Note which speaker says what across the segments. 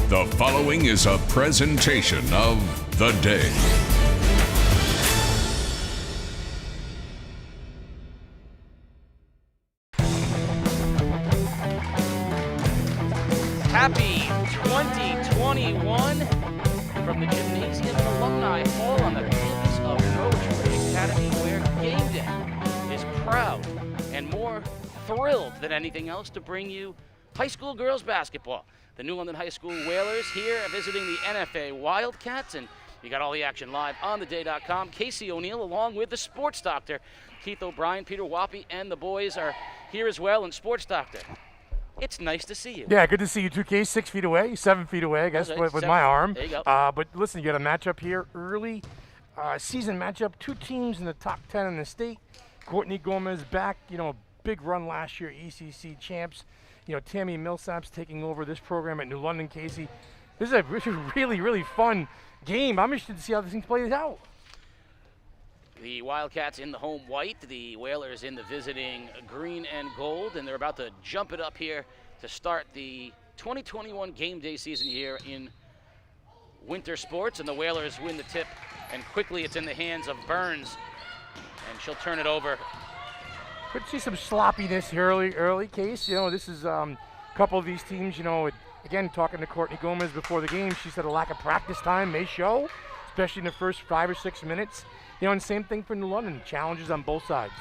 Speaker 1: The following is a presentation of The Day.
Speaker 2: Happy 2021 from the Gymnasium Alumni Hall on the campus of Norwich British Academy, where Game Day is proud and more thrilled than anything else to bring you high school girls basketball. The New London High School Whalers here visiting the NFA Wildcats, and you got all the action live on theday.com. Casey O'Neill along with the Sports Doctor, Keith O'Brien, Peter Wappy, and the boys are here as well. And Sports Doctor, it's nice to see you.
Speaker 3: Yeah, good to see you too, Case. 6 feet away, 7 feet away, I guess,
Speaker 2: Okay,
Speaker 3: with my arm.
Speaker 2: There you go.
Speaker 3: But listen, you got a matchup here, early season matchup. Two teams in the top 10 in the state. Courtney Gomez back, a big run last year, ECC champs. Tammy Millsap's taking over this program at New London, Casey. This is a really, really fun game. I'm interested to see how this thing plays out.
Speaker 2: The Wildcats in the home white, the Whalers in the visiting green and gold, and they're about to jump it up here to start the 2021 game day season here in winter sports. And the Whalers win the tip, and quickly it's in the hands of Burns, and she'll turn it over.
Speaker 3: Could see some sloppiness early, Case. This is a couple of these teams, again, talking to Courtney Gomez before the game, she said a lack of practice time may show, especially in the first 5 or 6 minutes. And same thing for New London, challenges on both sides.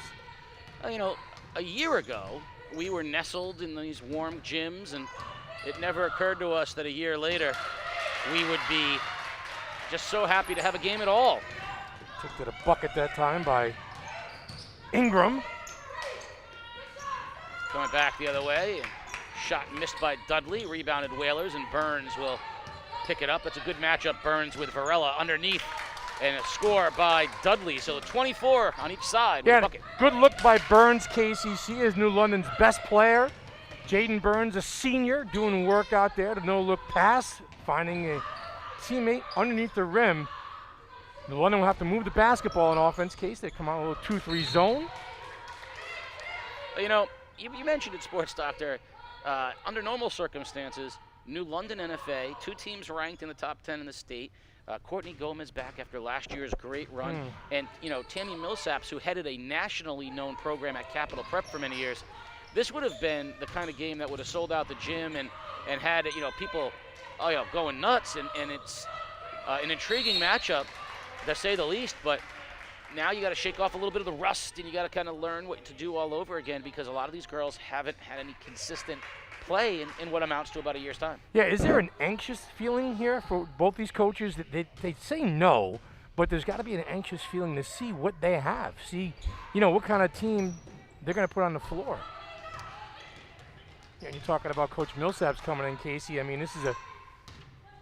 Speaker 2: A year ago, we were nestled in these warm gyms, and it never occurred to us that a year later we would be just so happy to have a game at all.
Speaker 3: Took to the bucket that time by Ingram.
Speaker 2: Coming back the other way, and shot missed by Dudley, rebounded Whalers, and Burns will pick it up. That's a good matchup, Burns with Varela underneath, and a score by Dudley. So 24 on each side.
Speaker 3: Yeah,
Speaker 2: bucket.
Speaker 3: Good look by Burns, Casey. She is New London's best player. Jaden Burns, a senior, doing work out there. The no-look pass, finding a teammate underneath the rim. New London will have to move the basketball in offense, Case. They come out a little 2-3 zone.
Speaker 2: You mentioned it, Sports Doctor. Under normal circumstances, New London NFA, 2 teams ranked in the top 10 in the state. Courtney Gomez back after last year's great run. And, Tammy Millsaps, who headed a nationally known program at Capital Prep for many years. This would have been the kind of game that would have sold out the gym and had, people going nuts. And it's an intriguing matchup, to say the least. But now you got to shake off a little bit of the rust, and you got to kind of learn what to do all over again, because a lot of these girls haven't had any consistent play in what amounts to about a year's time.
Speaker 3: Yeah, is there an anxious feeling here for both these coaches? That they say no, but there's got to be an anxious feeling to see what they have, see, what kind of team they're going to put on the floor. Yeah, you're talking about Coach Millsaps coming in, Casey. I mean, this is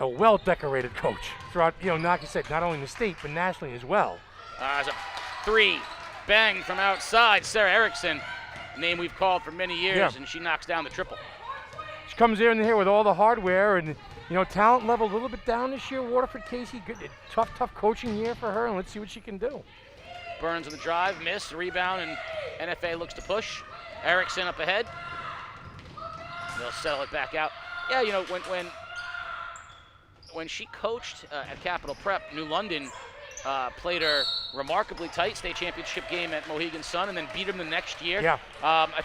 Speaker 3: a well-decorated coach throughout, like you said, not only in the state, but nationally as well.
Speaker 2: There's a 3, bang from outside. Sarah Erickson, a name we've called for many years, and she knocks down the triple.
Speaker 3: She comes in here with all the hardware, and talent level a little bit down this year. Waterford, Casey, good, tough coaching year for her, and let's see what she can do.
Speaker 2: Burns on the drive, miss, rebound, and NFA looks to push. Erickson up ahead. They'll settle it back out. Yeah, when she coached at Capital Prep, New London played her remarkably tight state championship game at Mohegan Sun, and then beat them the next year.
Speaker 3: Yeah.
Speaker 2: I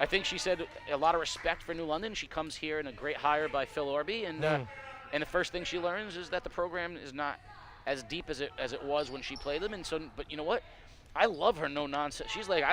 Speaker 2: think she said a lot of respect for New London. She comes here in a great hire by Phil Orby, and the first thing she learns is that the program is not as deep as it was when she played them. And so, but you know what? I love her no nonsense. She's like,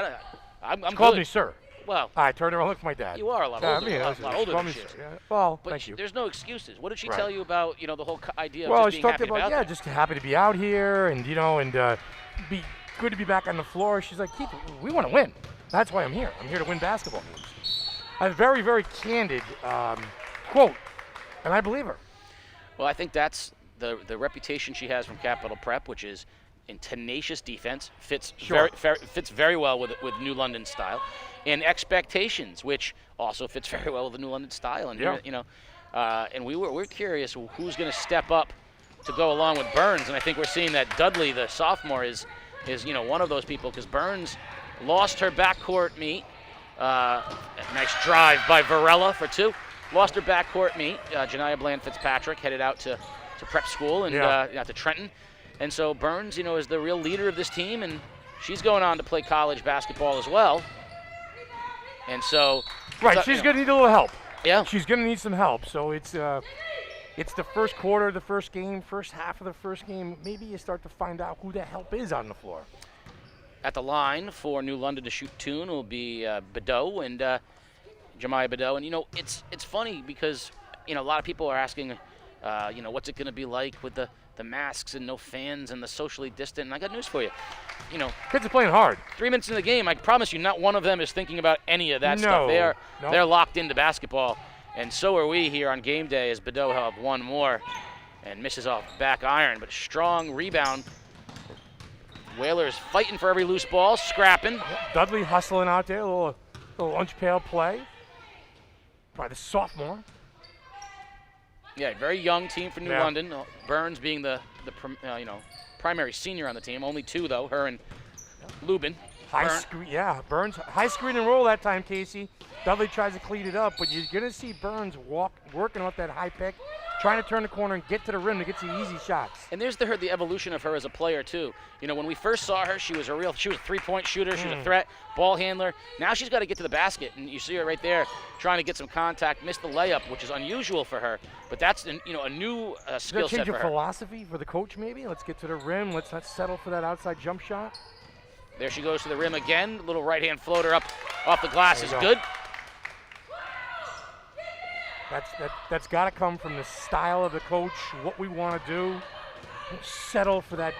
Speaker 2: I'm
Speaker 3: she called
Speaker 2: good.
Speaker 3: Me sir.
Speaker 2: Well,
Speaker 3: I turned around and looked at my dad.
Speaker 2: You are a lot older. A lot older than she is.
Speaker 3: Yeah. Well,
Speaker 2: but
Speaker 3: thank you.
Speaker 2: There's no excuses. What did she tell you about the whole idea
Speaker 3: of
Speaker 2: just being happy about
Speaker 3: that? Just happy to be out here, and be good to be back on the floor. She's like, Keith, we want to win. That's why I'm here. I'm here to win basketball games. A very, very candid quote, and I believe her.
Speaker 2: Well, I think that's the reputation she has from Capital Prep, which is in tenacious defense, fits very well with New London style, and expectations, which also fits very well with the New London style. And and we're curious who's going to step up to go along with Burns, and I think we're seeing that Dudley, the sophomore, is one of those people, because Burns lost her backcourt meet. Nice drive by Varela for 2. lost her backcourt meet. Janiyah Bland Fitzpatrick headed out to prep school and out to Trenton. And so Burns, is the real leader of this team, and she's going on to play college basketball as well. And so,
Speaker 3: right, she's going to need a little help.
Speaker 2: Yeah,
Speaker 3: she's going to need some help. So it's the first quarter of the first game, first half of the first game. Maybe you start to find out who the help is on the floor.
Speaker 2: At the line for New London to shoot two will be Bedeau and Jemiah Bedeau. And it's funny because a lot of people are asking, what's it going to be like with the masks and no fans and the socially distant. And I got news for you.
Speaker 3: Kids are playing hard.
Speaker 2: 3 minutes in the game, I promise you, not one of them is thinking about any of that stuff. They're locked into basketball, and so are we here on game day as Bedeau have one more and misses off back iron, but strong rebound. Whalers fighting for every loose ball, scrapping.
Speaker 3: Dudley hustling out there, a little lunch pail play by the sophomore.
Speaker 2: Yeah, very young team for New London. Burns being the primary senior on the team. Only two, though, her and Lubin.
Speaker 3: Burns. High screen and roll that time, Casey. Dudley tries to clean it up, but you're going to see Burns working off that high pick, trying to turn the corner and get to the rim to get some easy shots.
Speaker 2: And there's the evolution of her as a player, too. When we first saw her, she was a three-point shooter. She was a threat, ball handler. Now she's got to get to the basket, and you see her right there trying to get some contact, missed the layup, which is unusual for her. But that's a new skill set for her.
Speaker 3: Change of philosophy for the coach, maybe? Let's get to the rim. Let's not settle for that outside jump shot.
Speaker 2: There she goes to the rim again. Little right-hand floater up off the glass is good.
Speaker 3: That's got to come from the style of the coach, what we want to do. Don't settle for that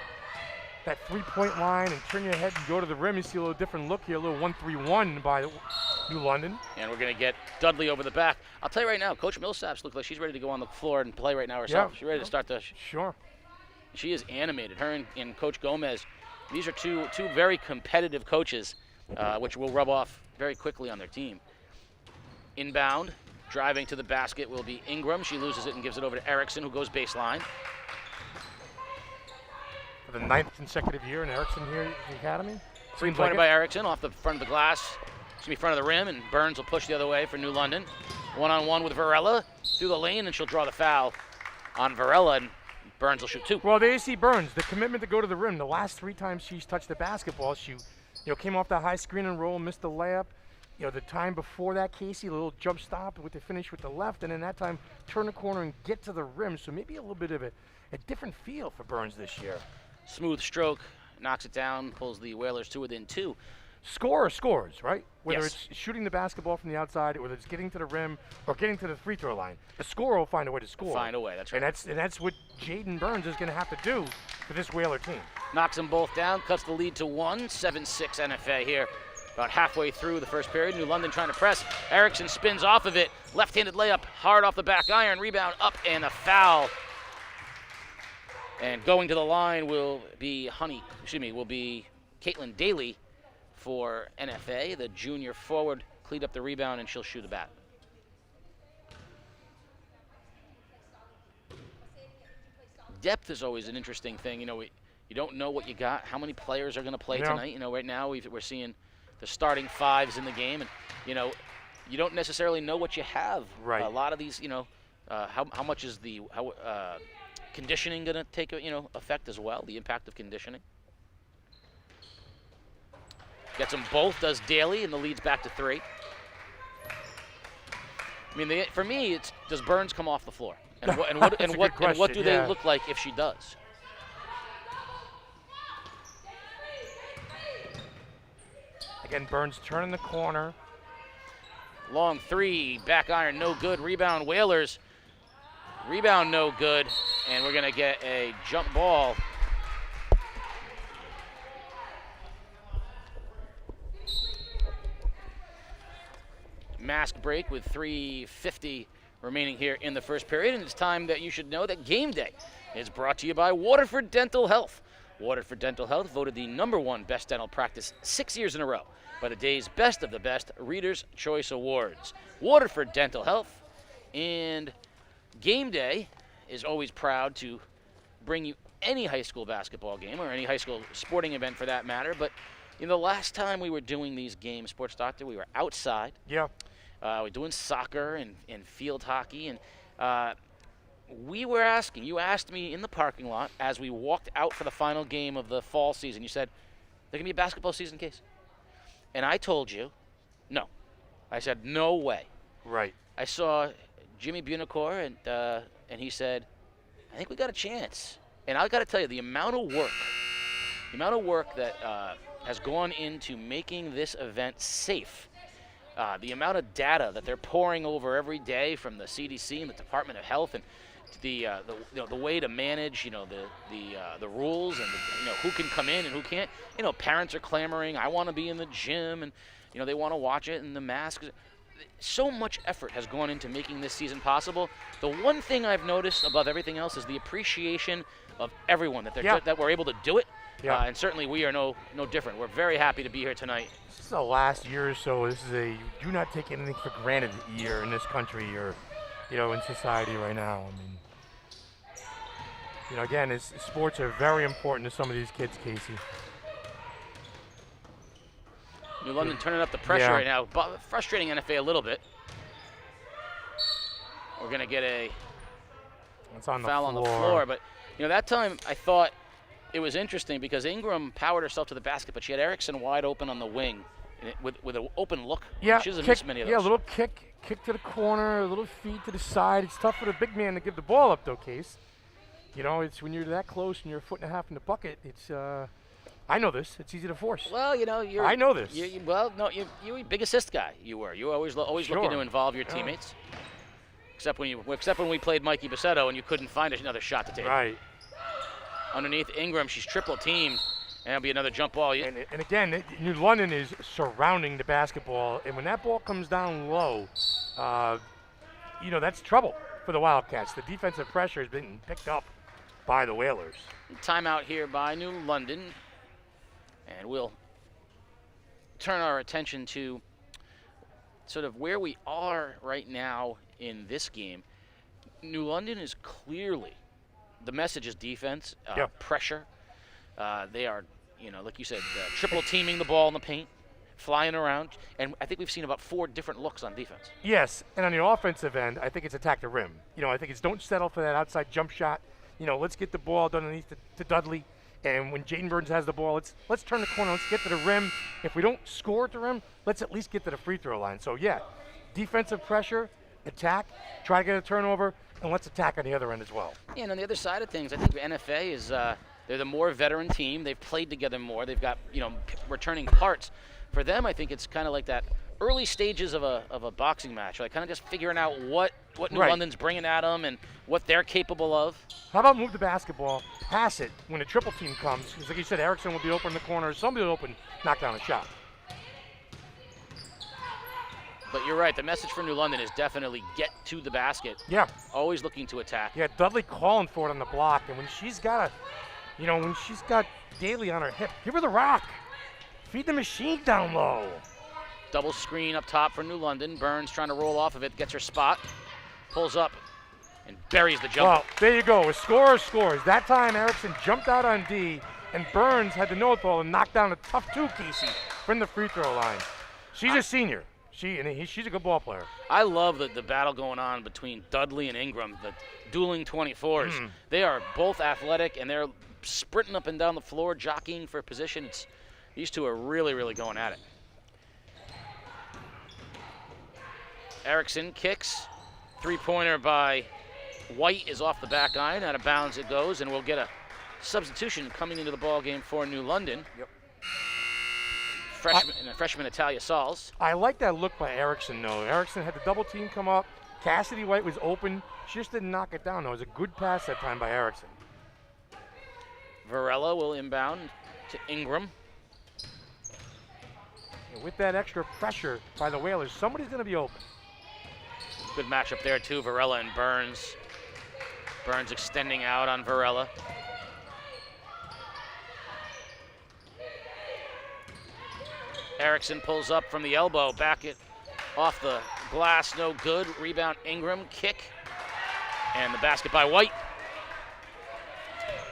Speaker 3: three-point line and turn your head and go to the rim. You see a little different look here, a little 1-3-1 by New London.
Speaker 2: And we're going to get Dudley over the back. I'll tell you right now, Coach Millsaps looks like she's ready to go on the floor and play right now herself. She's ready to start the.
Speaker 3: Sure.
Speaker 2: She is animated. Her and Coach Gomez. These are two very competitive coaches, which will rub off very quickly on their team. Inbound, driving to the basket will be Ingram. She loses it and gives it over to Erickson, who goes baseline.
Speaker 3: For the 9th consecutive year in Erickson here at the Academy.
Speaker 2: Three-pointer by Erickson off the front of the glass. It's going to be front of the rim, and Burns will push the other way for New London. One-on-one with Varela through the lane, and she'll draw the foul on Varela, and Burns will shoot two.
Speaker 3: Well, there you see Burns, the commitment to go to the rim. The last 3 times she's touched the basketball, she came off that high screen and roll, missed the layup. The time before that, Casey, a little jump stop with the finish with the left, and then that time turn the corner and get to the rim. So maybe a little bit of a different feel for Burns this year.
Speaker 2: Smooth stroke, knocks it down, pulls the Whalers to within 2.
Speaker 3: Scorer scores, right? Whether it's shooting the basketball from the outside, whether it's getting to the rim or getting to the free throw line, the scorer will find a way to score.
Speaker 2: Find a way, that's right.
Speaker 3: And that's what Jaden Burns is going to have to do for this Whaler team.
Speaker 2: Knocks them both down, cuts the lead to 1, 7-6 NFA here. About halfway through the first period. New London trying to press. Erickson spins off of it. Left-handed layup, hard off the back iron. Rebound up and a foul. And going to the line will be Caitlin Daly for NFA. The junior forward cleaned up the rebound, and she'll shoot a bat. Depth is always an interesting thing. You don't know what you got, how many players are going to play tonight. Right now we're seeing the starting 5s in the game, and you don't necessarily know what you have.
Speaker 3: Right.
Speaker 2: A lot of these, how much is the conditioning going to take effect as well? The impact of conditioning. Gets them both, does Daly, and the lead's back to 3. For me, it's does Burns come off the floor, and what do they look like if she does?
Speaker 3: Again, Burns turning the corner.
Speaker 2: Long 3, back iron, no good. Rebound, Whalers. Rebound, no good. And we're going to get a jump ball. Mask break with 3:50 remaining here in the first period. And it's time that you should know that Game Day is brought to you by Waterford Dental Health. Waterford Dental Health voted the #1 best dental practice 6 years in a row by the day's Best of the Best Reader's Choice Awards. Waterford Dental Health. And Game Day is always proud to bring you any high school basketball game or any high school sporting event for that matter. But the last time we were doing these games, Sports Doctor, we were outside.
Speaker 3: Yeah.
Speaker 2: We're doing soccer and field hockey. And you asked me in the parking lot as we walked out for the final game of the fall season, you said, there can be a basketball season, Case? And I told you, no. I said, no way.
Speaker 3: Right.
Speaker 2: I saw Jimmy Bunicor, and he said, I think we got a chance. And I got to tell you, the amount of work that has gone into making this event safe, the amount of data that they're pouring over every day from the CDC and the Department of Health, and the way to manage the rules and who can come in and who can't. Parents are clamoring, I want to be in the gym, and they want to watch it, and the masks. So much effort has gone into making this season possible. The one thing I've noticed above everything else is the appreciation of everyone that we're able to do it.
Speaker 3: Yeah.
Speaker 2: And certainly we are no different. We're very happy to be here tonight.
Speaker 3: This is the last year or so. This is do not take anything for granted year in this country or, in society right now. I mean, again, sports are very important to some of these kids, Casey.
Speaker 2: New London turning up the pressure right now, frustrating NFA a little bit. We're going to get a foul on the floor. But, that time I thought it was interesting because Ingram powered herself to the basket, but she had Erickson wide open on the wing with an open look.
Speaker 3: Yeah,
Speaker 2: she doesn't miss many of those.
Speaker 3: Yeah, a little kick to the corner, a little feed to the side. It's tough for the big man to give the ball up, though, Case. It's when you're that close and you're a foot and a half in the bucket, it's I know this. It's easy to force.
Speaker 2: Well, you're.
Speaker 3: I know this.
Speaker 2: You're a big assist guy. You were. You were always looking to involve your teammates. Except when we played Mikey Bassetto and you couldn't find another shot to take.
Speaker 3: Right.
Speaker 2: Underneath Ingram, she's triple teamed, and it'll be another jump ball.
Speaker 3: And again, New London is surrounding the basketball, and when that ball comes down low, that's trouble for the Wildcats. The defensive pressure has been picked up by the Whalers.
Speaker 2: Timeout here by New London. And we'll turn our attention to sort of where we are right now in this game. New London is clearly, the message is defense, pressure. They are, like you said, triple teaming the ball in the paint, flying around. And I think we've seen about 4 different looks on defense. Yes,
Speaker 3: and on the offensive end, I think it's attack the rim. I think it's don't settle for that outside jump shot. Let's get the ball done underneath to Dudley. And when Jaden Burns has the ball, let's turn the corner. Let's get to the rim. If we don't score at the rim, let's at least get to the free throw line. So, defensive pressure, attack, try to get a turnover, and let's attack on the other end as well.
Speaker 2: Yeah, and on the other side of things, I think the NFA is they're the more veteran team. They've played together more. They've got returning parts. For them, I think it's kind of like that early stages of a boxing match, like kind of just figuring out what New London's bringing at them and what they're capable of.
Speaker 3: How about move the basketball, pass it when a triple team comes? Because like you said, Erickson will be open in the corner, somebody will open, knock down a shot.
Speaker 2: But you're right, the message for New London is definitely get to the basket.
Speaker 3: Yeah.
Speaker 2: Always looking to attack.
Speaker 3: Yeah, Dudley calling for it on the block, and when she's got Daly on her hip, give her the rock. Feed the machine down low.
Speaker 2: Double screen up top for New London. Burns trying to roll off of it, gets her spot, pulls up, and buries the jumper.
Speaker 3: Well, there you go. A scorer scores. That time, Erickson jumped out on D, and Burns had the no-ball and knocked down a tough 2, Casey, from the free throw line. She's a senior. She's a good ball player.
Speaker 2: I love the battle going on between Dudley and Ingram, the dueling 24s. They are both athletic, and they're sprinting up and down the floor, jockeying for position. These two are really, really going at it. Erickson kicks. Three-pointer by White is off the back iron. Out of bounds it goes, and we'll get a substitution coming into the ball game for New London.
Speaker 3: Yep.
Speaker 2: Freshman Italia Sauls.
Speaker 3: I like that look by Erickson, though. Erickson had the double team come up. Cassidy White was open. She just didn't knock it down, though. It was a good pass that time by Erickson.
Speaker 2: Varela will inbound to Ingram.
Speaker 3: And with that extra pressure by the Whalers, somebody's going to be open.
Speaker 2: Good matchup there, too. Varela and Burns. Burns extending out on Varela. Erickson pulls up from the elbow, back it off the glass, no good. Rebound Ingram, kick, and the basket by White.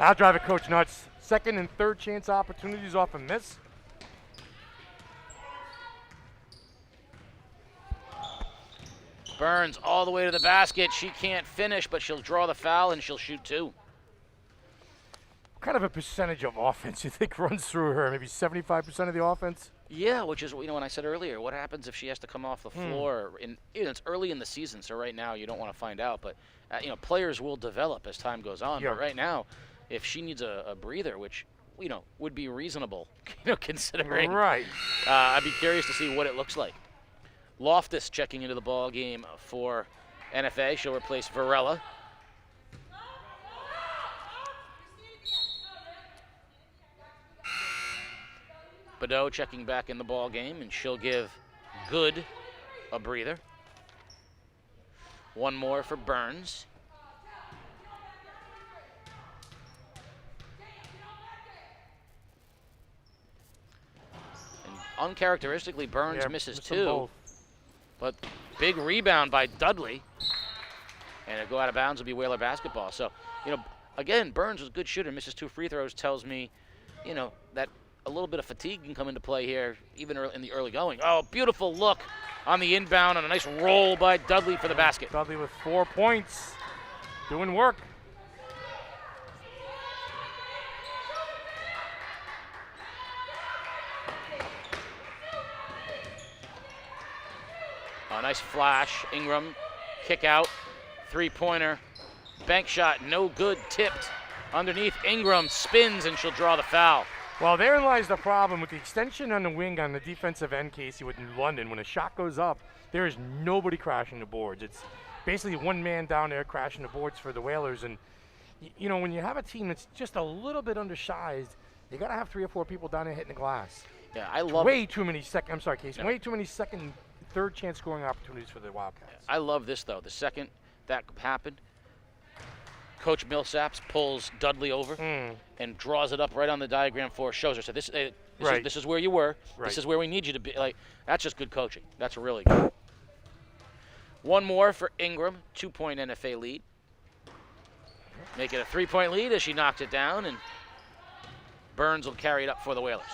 Speaker 3: I'll drive it, Coach Nuts. Second and third chance opportunities off a miss.
Speaker 2: Burns all the way to the basket. She can't finish, but she'll draw the foul and she'll shoot 2.
Speaker 3: What kind of a percentage of offense you think runs through her? Maybe 75% of the offense?
Speaker 2: Yeah, which is, when I said earlier, what happens if she has to come off the floor? It's early in the season, so right now you don't want to find out. But, players will develop as time goes on.
Speaker 3: Yeah.
Speaker 2: But right now, if she needs a breather, which, would be reasonable, considering.
Speaker 3: Right.
Speaker 2: I'd be curious to see what it looks like. Loftus checking into the ball game for NFA. She'll replace Varela. Badeau checking back in the ball game, and she'll give Good a breather. One more for Burns. And uncharacteristically, Burns misses 2. But big rebound by Dudley. And it'll go out of bounds. It'll be Whaler basketball. So, again, Burns was a good shooter. Misses 2 free throws tells me, that a little bit of fatigue can come into play here, even in the early going. Oh, beautiful look on the inbound and a nice roll by Dudley for the basket.
Speaker 3: Dudley with 4 points. Doing work.
Speaker 2: A nice flash. Ingram, kick out, 3-pointer, bank shot, no good, tipped. Underneath, Ingram spins and she'll draw the foul.
Speaker 3: Well, therein lies the problem with the extension on the wing on the defensive end, Casey, with New London. When a shot goes up, there is nobody crashing the boards. It's basically one man down there crashing the boards for the Whalers. And, when you have a team that's just a little bit undersized, you got to have 3 or 4 people down there hitting the glass.
Speaker 2: Yeah, I love
Speaker 3: way too many second. I'm sorry, Casey. No. Way too many second, third chance scoring opportunities for the Wildcats.
Speaker 2: I love this though. The second that happened, Coach Millsaps pulls Dudley over and draws it up right on the diagram for shows her. So this is where you were.
Speaker 3: Right.
Speaker 2: This is where we need you to be. That's just good coaching. That's really good. One more for Ingram. 2-point NFA lead. Make it a 3-point lead as she knocks it down, and Burns will carry it up for the Whalers.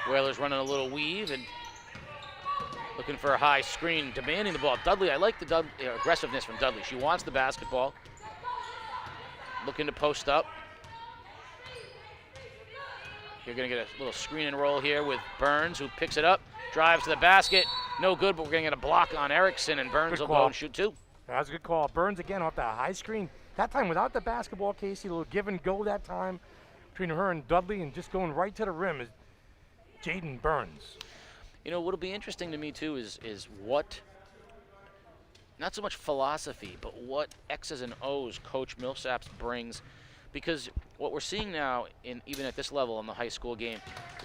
Speaker 2: Whalers running a little weave and looking for a high screen, demanding the ball. Dudley, I like the aggressiveness from Dudley. She wants the basketball. Looking to post up. You're going to get a little screen and roll here with Burns, who picks it up, drives to the basket. No good, but we're going to get a block on Erickson, and Burns will go and shoot 2.
Speaker 3: That was a good call. Burns again off that high screen. That time without the basketball, Casey, a little give and go that time between her and Dudley, and just going right to the rim is Jaden Burns.
Speaker 2: What'll be interesting to me too is what, not so much philosophy, but what X's and O's Coach Millsaps brings, because what we're seeing now, even at this level in the high school game,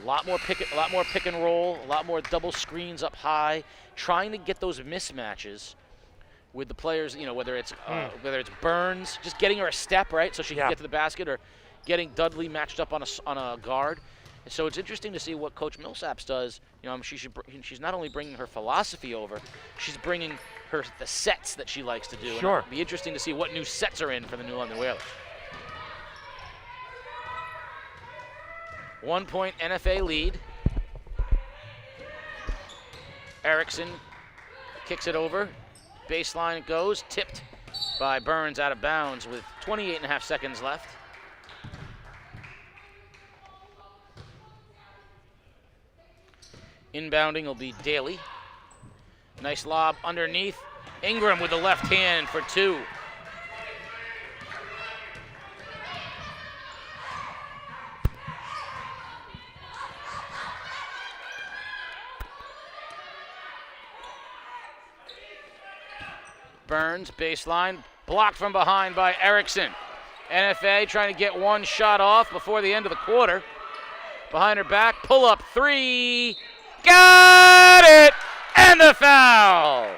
Speaker 2: a lot more pick and roll, a lot more double screens up high, trying to get those mismatches with the players. Whether it's Burns, just getting her a step right so she can get to the basket, or getting Dudley matched up on a guard. So it's interesting to see what Coach Millsaps does. She's not only bringing her philosophy over, she's bringing the sets that she likes to do.
Speaker 3: Sure.
Speaker 2: And it'll be interesting to see what new sets are in for the New London Whalers. 1-point NFA lead. Erickson kicks it over. Baseline it goes. Tipped by Burns out of bounds with 28.5 seconds left. Inbounding will be Daly. Nice lob underneath. Ingram with the left hand for 2. Burns, baseline, blocked from behind by Erickson. NFA trying to get one shot off before the end of the quarter. Behind her back, pull up 3. Got it! And the foul!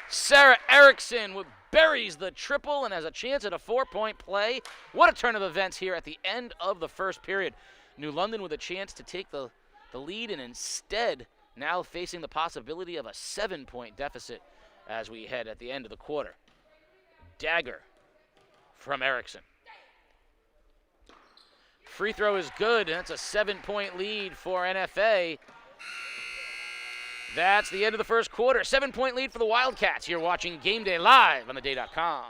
Speaker 2: Sarah Erickson buries the triple and has a chance at a 4-point play. What a turn of events here at the end of the first period. New London with a chance to take the lead, and instead now facing the possibility of a 7-point deficit as we head at the end of the quarter. Dagger from Erickson. Free throw is good, and that's a 7-point lead for NFA. That's the end of the first quarter. 7-point lead for the Wildcats. You're watching Game Day live on theday.com.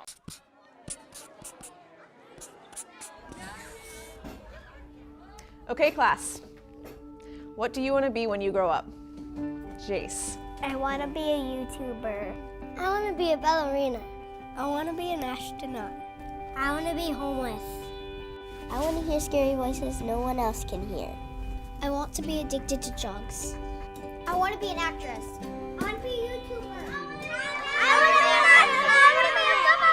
Speaker 4: Okay, class. What do you want to be when you grow up? Jace.
Speaker 5: I want to be a YouTuber. I want to be a ballerina. I want to be an astronaut. I want to be homeless. I want to hear scary voices no one else can hear. I want to be addicted to drugs. I want to be an actress. I want to be a YouTuber. I want to be an actress. I want to be a football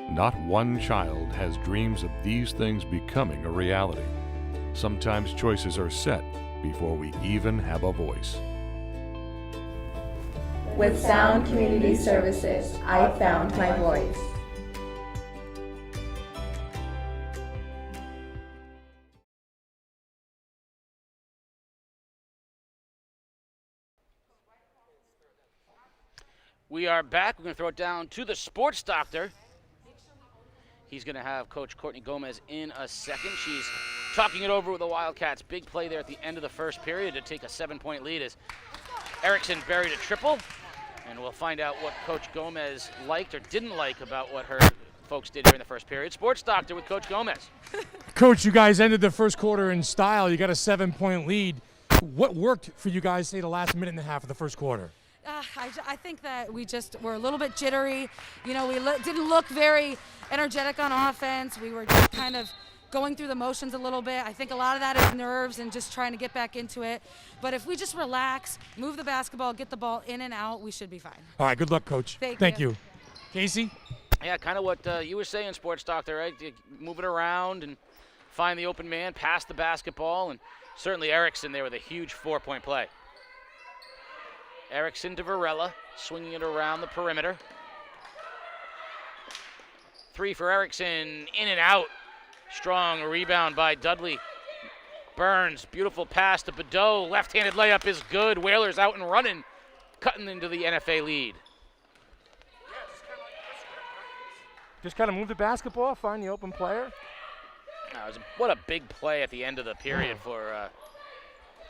Speaker 5: player.
Speaker 1: Not one child has dreams of these things becoming a reality. Sometimes choices are set before we even have a voice.
Speaker 4: With Sound Community Services, I found my voice.
Speaker 2: We are back. We're going to throw it down to the sports doctor. He's going to have Coach Courtney Gomez in a second. She's talking it over with the Wildcats. Big play there at the end of the first period to take a 7-point lead as Erickson buried a triple. And we'll find out what Coach Gomez liked or didn't like about what her folks did during the first period. Sports doctor with Coach Gomez.
Speaker 3: Coach, you guys ended the first quarter in style. You got a 7-point lead. What worked for you guys, say, the last minute and a half of the first quarter?
Speaker 6: I think that we just were a little bit jittery. You know, we didn't look very energetic on offense. We were just kind of going through the motions a little bit. I think a lot of that is nerves and just trying to get back into it. But if we just relax, move the basketball, get the ball in and out, we should be fine.
Speaker 3: All right, good luck, Coach.
Speaker 6: Thank
Speaker 3: you. Casey?
Speaker 2: Yeah, kind of what you were saying, sports doctor, right? You move it around and find the open man, pass the basketball, and certainly Erickson there with a huge 4-point play. Erickson to Varela, swinging it around the perimeter. 3 for Erickson, in and out. Strong rebound by Dudley. Burns, beautiful pass to Badeau. Left-handed layup is good. Whalers out and running, cutting into the NFA lead.
Speaker 3: Just kind of move the basketball, find the open player.
Speaker 2: What a big play at the end of the period for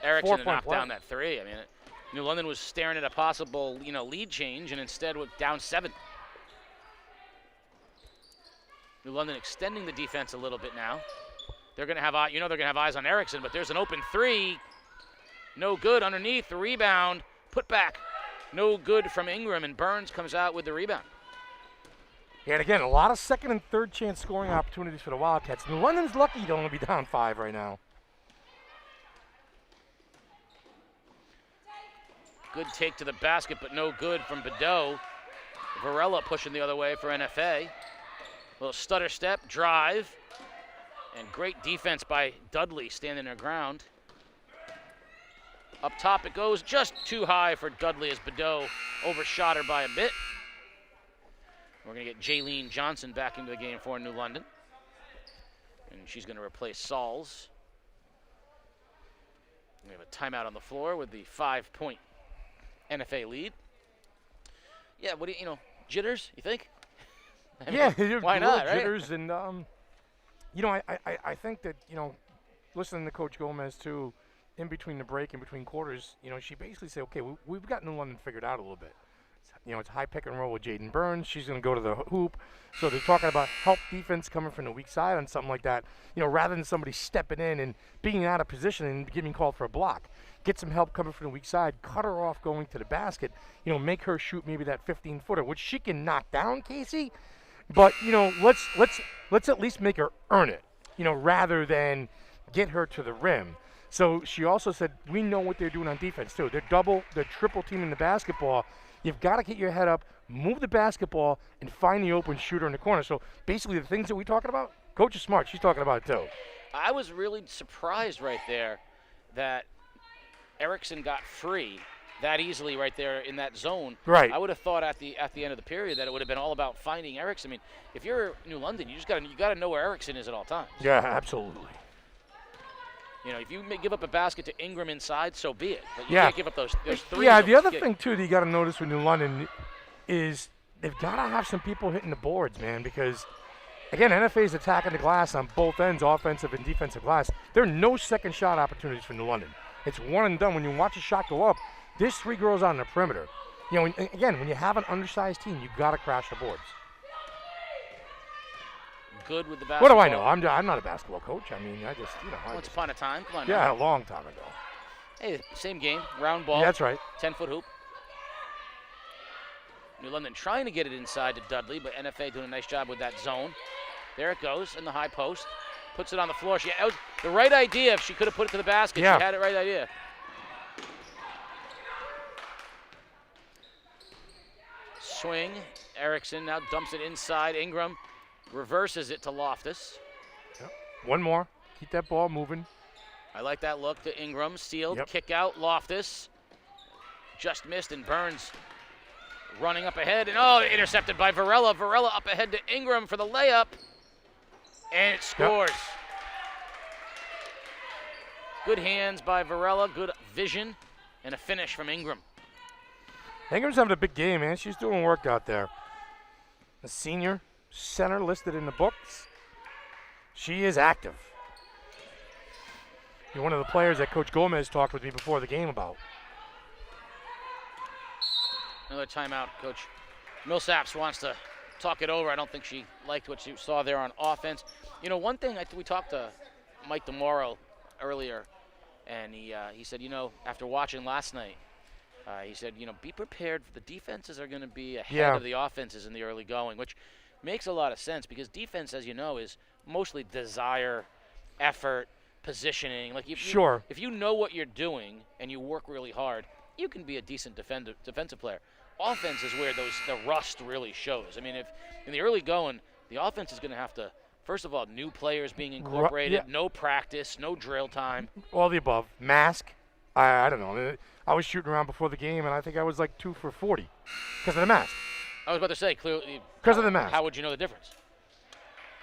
Speaker 2: Erickson to knock down that 3. I mean, New London was staring at a possible, lead change, and instead went down 7. New London extending the defense a little bit now. They're going to have, they're going to have eyes on Erickson, but there's an open 3. No good underneath. The rebound, put back. No good from Ingram, and Burns comes out with the rebound.
Speaker 3: Yeah, and again, a lot of second and third chance scoring opportunities for the Wildcats. New London's lucky to only be down 5 right now.
Speaker 2: Good take to the basket, but no good from Badeau. Varela pushing the other way for NFA. Little stutter step, drive, and great defense by Dudley standing their ground. Up top it goes, just too high for Dudley as Badeau overshot her by a bit. We're going to get Jaylene Johnson back into the game for New London. And she's going to replace Sauls. We have a timeout on the floor with the 5-point NFA lead. Yeah, what do you jitters, you think? I mean, why not, right?
Speaker 3: Jitters and, I think that, listening to Coach Gomez, too, in between the break, in between quarters, she basically said, okay, we've got New London figured out a little bit. It's high pick and roll with Jaden Burns. She's going to go to the hoop. So they're talking about help defense coming from the weak side and something like that, rather than somebody stepping in and being out of position and getting called for a block. Get some help coming from the weak side, cut her off going to the basket, make her shoot maybe that 15-footer, which she can knock down, Casey. But, let's at least make her earn it, rather than get her to the rim. So she also said, we know what they're doing on defense, too. They're triple teaming the basketball. You've got to get your head up, move the basketball, and find the open shooter in the corner. So basically the things that we're talking about, Coach is smart. She's talking about it, too.
Speaker 2: I was really surprised right there that Erickson got free that easily right there in that zone.
Speaker 3: Right.
Speaker 2: I would have thought at the end of the period that it would have been all about finding Erickson. I mean, if you're New London, you got to know where Erickson is at all times.
Speaker 3: Yeah, absolutely.
Speaker 2: If you may give up a basket to Ingram inside, so be it. But you can't give up those 3.
Speaker 3: Yeah, the other thing, too, that you got to notice with New London is they've got to have some people hitting the boards, man, because, again, NFA is attacking the glass on both ends, offensive and defensive glass. There are no second shot opportunities for New London. It's one and done. When you watch a shot go up, there's 3 girls on the perimeter. You know, again, when you have an undersized team, you got to crash the boards.
Speaker 2: Good with the
Speaker 3: What
Speaker 2: basketball.
Speaker 3: do I know? I'm not a basketball coach. I mean, I just, you know.
Speaker 2: Once upon a time. Come on.
Speaker 3: Yeah,
Speaker 2: now.
Speaker 3: a long time ago.
Speaker 2: Hey, same game. Round ball.
Speaker 3: Yeah, that's right.
Speaker 2: 10-foot hoop. New London trying to get it inside to Dudley, but NFA doing a nice job with that zone. There it goes in the high post. Puts it on the floor. That was the right idea. If she could have put it to the basket,
Speaker 3: yeah.
Speaker 2: She had it right idea. Swing. Erickson now dumps it inside. Ingram reverses it to Loftus.
Speaker 3: Yep. One more. Keep that ball moving.
Speaker 2: I like that look to Ingram. Sealed.
Speaker 3: Yep.
Speaker 2: Kick out. Loftus. Just missed, and Burns running up ahead. And intercepted by Varela. Varela up ahead to Ingram for the layup. And it scores. Yep. Good hands by Varela. Good vision. And a finish from Ingram.
Speaker 3: Ingram's having a big game, man. She's doing work out there. A senior center listed in the books. She is active. You're one of the players that Coach Gomez talked with me before the game about.
Speaker 2: Another timeout. Coach Millsaps wants to talk it over. I don't think she liked what she saw there on offense. You know, one thing, we talked to Mike DeMauro earlier, and he said, you know, after watching last night, he said, you know, be prepared. The defenses are going to be ahead of the offenses in the early going, which makes a lot of sense because defense, as you know, is mostly desire, effort, positioning. Like if you know what you're doing and you work really hard, you can be a decent defensive player. Offense is where the rust really shows. I mean, if in the early going, the offense is going to have to, first of all, new players being incorporated, no practice, no drill time.
Speaker 3: All the above. Mask. I don't know. I was shooting around before the game, and I think I was like 2 for 40 because of the mask.
Speaker 2: I was about to say, clearly.
Speaker 3: Because of the mask.
Speaker 2: How would you know the difference?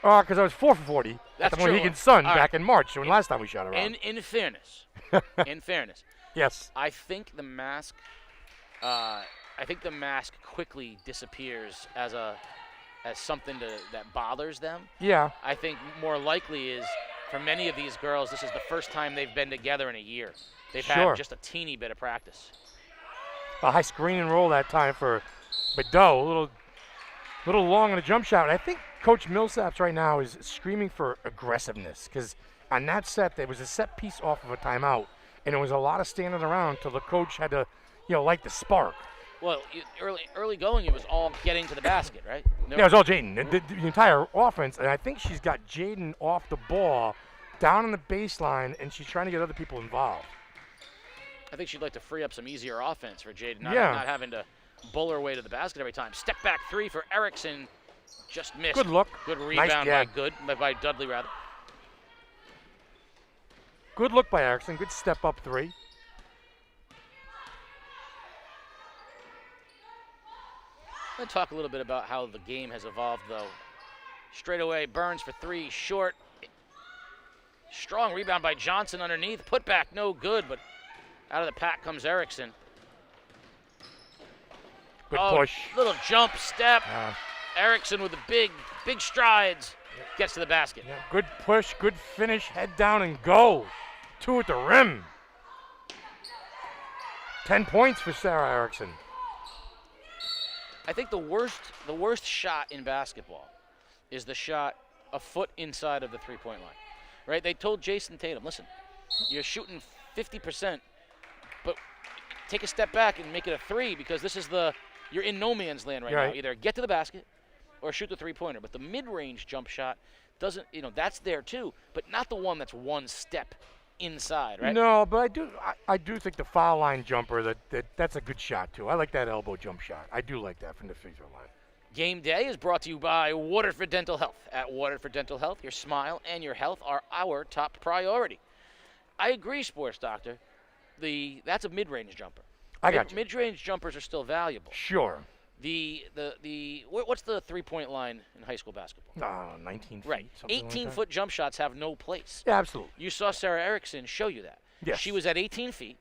Speaker 3: Because I was 4 for 40
Speaker 2: That's
Speaker 3: at the
Speaker 2: true.
Speaker 3: Mohegan Sun
Speaker 2: All
Speaker 3: back
Speaker 2: right.
Speaker 3: in March, when last time we shot around.
Speaker 2: In fairness,
Speaker 3: Yes.
Speaker 2: I think the mask quickly disappears as something that bothers them.
Speaker 3: Yeah.
Speaker 2: I think more likely is for many of these girls, this is the first time they've been together in a year. They've had just a teeny bit of practice.
Speaker 3: A high screen and roll that time for Badeau. A little long on the jump shot. And I think Coach Millsaps right now is screaming for aggressiveness because on that set, there was a set piece off of a timeout, and it was a lot of standing around till the coach had to, light the spark.
Speaker 2: Well, early going, it was all getting to the basket, right?
Speaker 3: Yeah, it was all Jaden. The entire offense, and I think she's got Jaden off the ball, down on the baseline, and she's trying to get other people involved.
Speaker 2: I think she'd like to free up some easier offense for Jaden, not having to bull her way to the basket every time. Step back 3 for Erickson. Just missed.
Speaker 3: Good look.
Speaker 2: Good rebound by Dudley, rather.
Speaker 3: Good look by Erickson. Good step up 3.
Speaker 2: I'm going to talk a little bit about how the game has evolved, though. Straight away, Burns for 3, short. Strong rebound by Johnson underneath. Put back, no good, but out of the pack comes Erickson.
Speaker 3: Good push.
Speaker 2: Little jump step. Erickson with the big strides. Gets to the basket.
Speaker 3: Yeah, good push, good finish, head down and go. 2 at the rim. 10 points for Sarah Erickson.
Speaker 2: I think the worst shot in basketball is the shot a foot inside of the three-point line, right? They told Jason Tatum, listen, you're shooting 50%, but take a step back and make it a 3 because you're in no man's land right now. Either get to the basket or shoot the three-pointer. But the mid-range jump shot doesn't, that's there too, but not the one that's one step inside, right?
Speaker 3: No, but I do think the foul line jumper, that's a good shot too. I like that elbow jump shot. I do like that from the free throw line.
Speaker 2: Game day is brought to you by Waterford Dental Health. At Waterford Dental Health, your smile and your health are our top priority. I agree, Sports Doctor. That's a mid-range jumper.
Speaker 3: I got you.
Speaker 2: Mid-range jumpers are still valuable.
Speaker 3: Sure.
Speaker 2: What's the three-point line in high school basketball?
Speaker 3: 19 feet.
Speaker 2: Right. 18-foot jump shots have no place.
Speaker 3: Yeah, absolutely.
Speaker 2: You saw Sarah Erickson show you that.
Speaker 3: Yes.
Speaker 2: She was at 18 feet,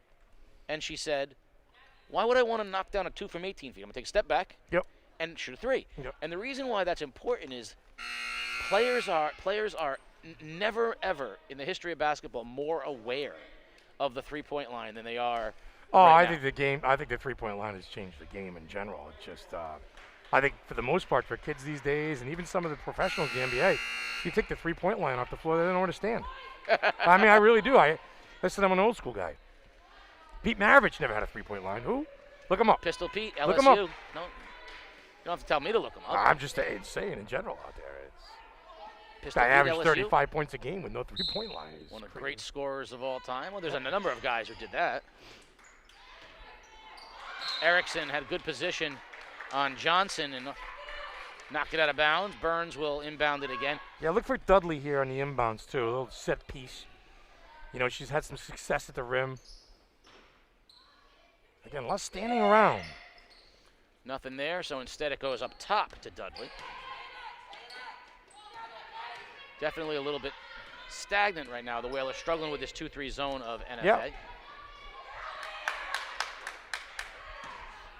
Speaker 2: and she said, why would I want to knock down a 2 from 18 feet? I'm going to take a step back.
Speaker 3: Yep.
Speaker 2: and shoot a three.
Speaker 3: Yep.
Speaker 2: And the reason why that's important is players are never ever in the history of basketball more aware of the three-point line than they are.
Speaker 3: Oh,
Speaker 2: right
Speaker 3: I think the three-point line has changed the game in general. It's just, I think for the most part for kids these days, and even some of the professionals in the NBA, you take the three-point line off the floor, they don't understand. I mean, I really do. Listen, I'm an old school guy. Pete Maravich never had a three-point line. Who? Look him up.
Speaker 2: Pistol Pete, LSU.
Speaker 3: Look 'em up.
Speaker 2: No, you don't have to tell me to look him up.
Speaker 3: I'm just saying in general out there.
Speaker 2: Pistol
Speaker 3: Guy
Speaker 2: Pete,
Speaker 3: averaged
Speaker 2: LSU.
Speaker 3: 35 points a game with no three-point line. It's
Speaker 2: One of the
Speaker 3: crazy.
Speaker 2: great scorers of all time. Well, there's a number of guys who did that. Erickson had good position on Johnson and knocked it out of bounds. Burns will inbound it again.
Speaker 3: Yeah, look for Dudley here on the inbounds too. A little set piece. You know, she's had some success at the rim. Again, less standing around.
Speaker 2: Nothing there, so instead it goes up top to Dudley. Definitely a little bit stagnant right now. The Whalers struggling with this 2-3 zone of NFA.
Speaker 3: Yep.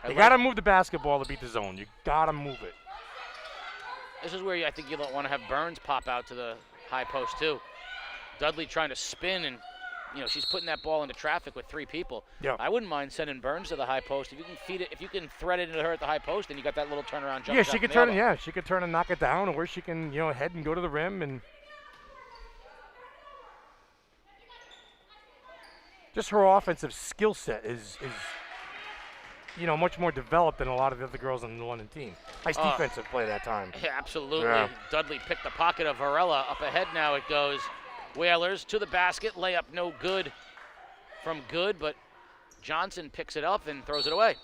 Speaker 3: You got to move the basketball to beat the zone. You got to move it.
Speaker 2: This is where I think you don't want to have Burns pop out to the high post too. Dudley trying to spin, and she's putting that ball into traffic with three people.
Speaker 3: Yeah.
Speaker 2: I wouldn't mind sending Burns to the high post. If you can feed it, if you can thread it into her at the high post, then you got that little turnaround jump.
Speaker 3: Yeah, she could turn. Yeah, she could turn and knock it down, or she can head and go to the rim, and just her offensive skill set is much more developed than a lot of the other girls on the London team. Nice defensive play that time.
Speaker 2: Yeah, absolutely.
Speaker 3: Yeah.
Speaker 2: Dudley picked the pocket of Varela. Up ahead now it goes. Whalers to the basket. Layup no good from Good, but Johnson picks it up and throws it away.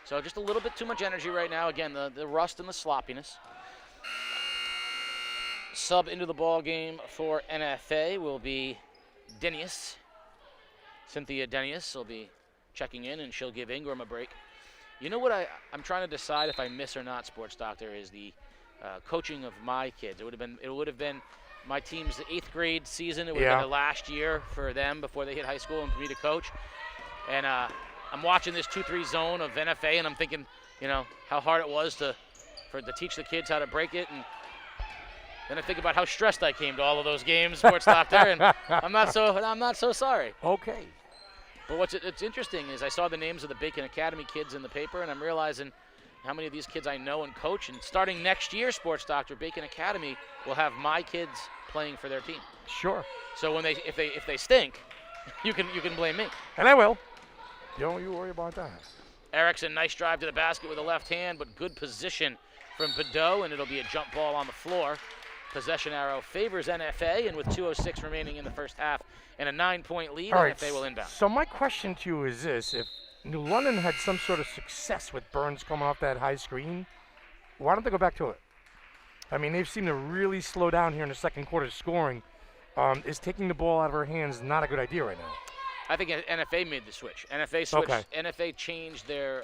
Speaker 2: So just a little bit too much energy right now. Again, the rust and the sloppiness. Sub into the ball game for NFA will be Denius. Cynthia Denius will be checking in, and she'll give Ingram a break. You know what I'm trying to decide if I miss or not, Sports Doctor, is the coaching of my kids. It would have been my team's 8th grade season. It would have been the last year for them before they hit high school and for me to coach. And I'm watching this 2-3 zone of NFA, and I'm thinking, how hard it was to teach the kids how to break it. And then I think about how stressed I came to all of those games, Sports Doctor, and I'm not so sorry.
Speaker 3: Okay.
Speaker 2: But what's interesting is I saw the names of the Bacon Academy kids in the paper, and I'm realizing how many of these kids I know and coach. And starting next year, Sports Doctor, Bacon Academy will have my kids playing for their team.
Speaker 3: Sure.
Speaker 2: So if they stink, you can blame me.
Speaker 3: And I will. Don't you worry about that.
Speaker 2: Erickson, nice drive to the basket with the left hand, but good position from Bedeau, and it'll be a jump ball on the floor. Possession arrow favors NFA, and with 2:06 remaining in the first half and a 9-point lead,
Speaker 3: All right,
Speaker 2: NFA will inbound.
Speaker 3: So my question to you is this: if New London had some sort of success with Burns coming off that high screen, why don't they go back to it? I mean, they've seemed to really slow down here in the second quarter scoring. Is taking the ball out of her hands not a good idea right now?
Speaker 2: I think NFA made the switch. NFA switched.
Speaker 3: Okay.
Speaker 2: NFA changed their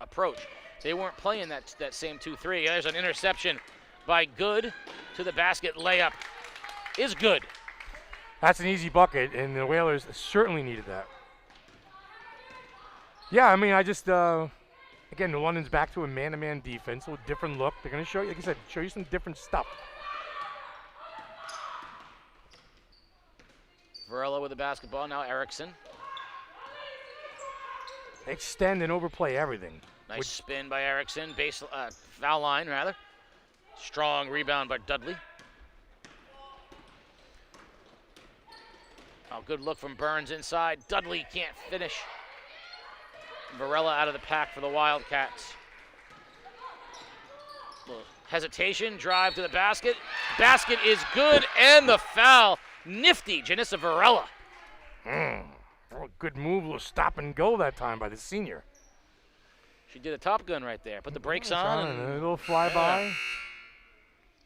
Speaker 2: approach. They weren't playing that same 2-3. There's an interception by Good to the basket. Layup is good.
Speaker 3: That's an easy bucket, and the Whalers certainly needed that. Yeah, I mean, I just again, New London's back to a man-to-man defense, a little different look. They're going to show you, like I said, show you some different stuff.
Speaker 2: Varela with the basketball. Now Erickson.
Speaker 3: Extend and overplay everything.
Speaker 2: Nice spin by Erickson. Foul line, rather. Strong rebound by Dudley. Oh, good look from Burns inside. Dudley can't finish. Varela out of the pack for the Wildcats. Little hesitation, drive to the basket. Basket is good, and the foul. Nifty, Janissa Varela.
Speaker 3: Oh, good move, little stop and go that time by the senior.
Speaker 2: She did a Top Gun right there. Put the brakes on.
Speaker 3: And a little flyby. Yeah.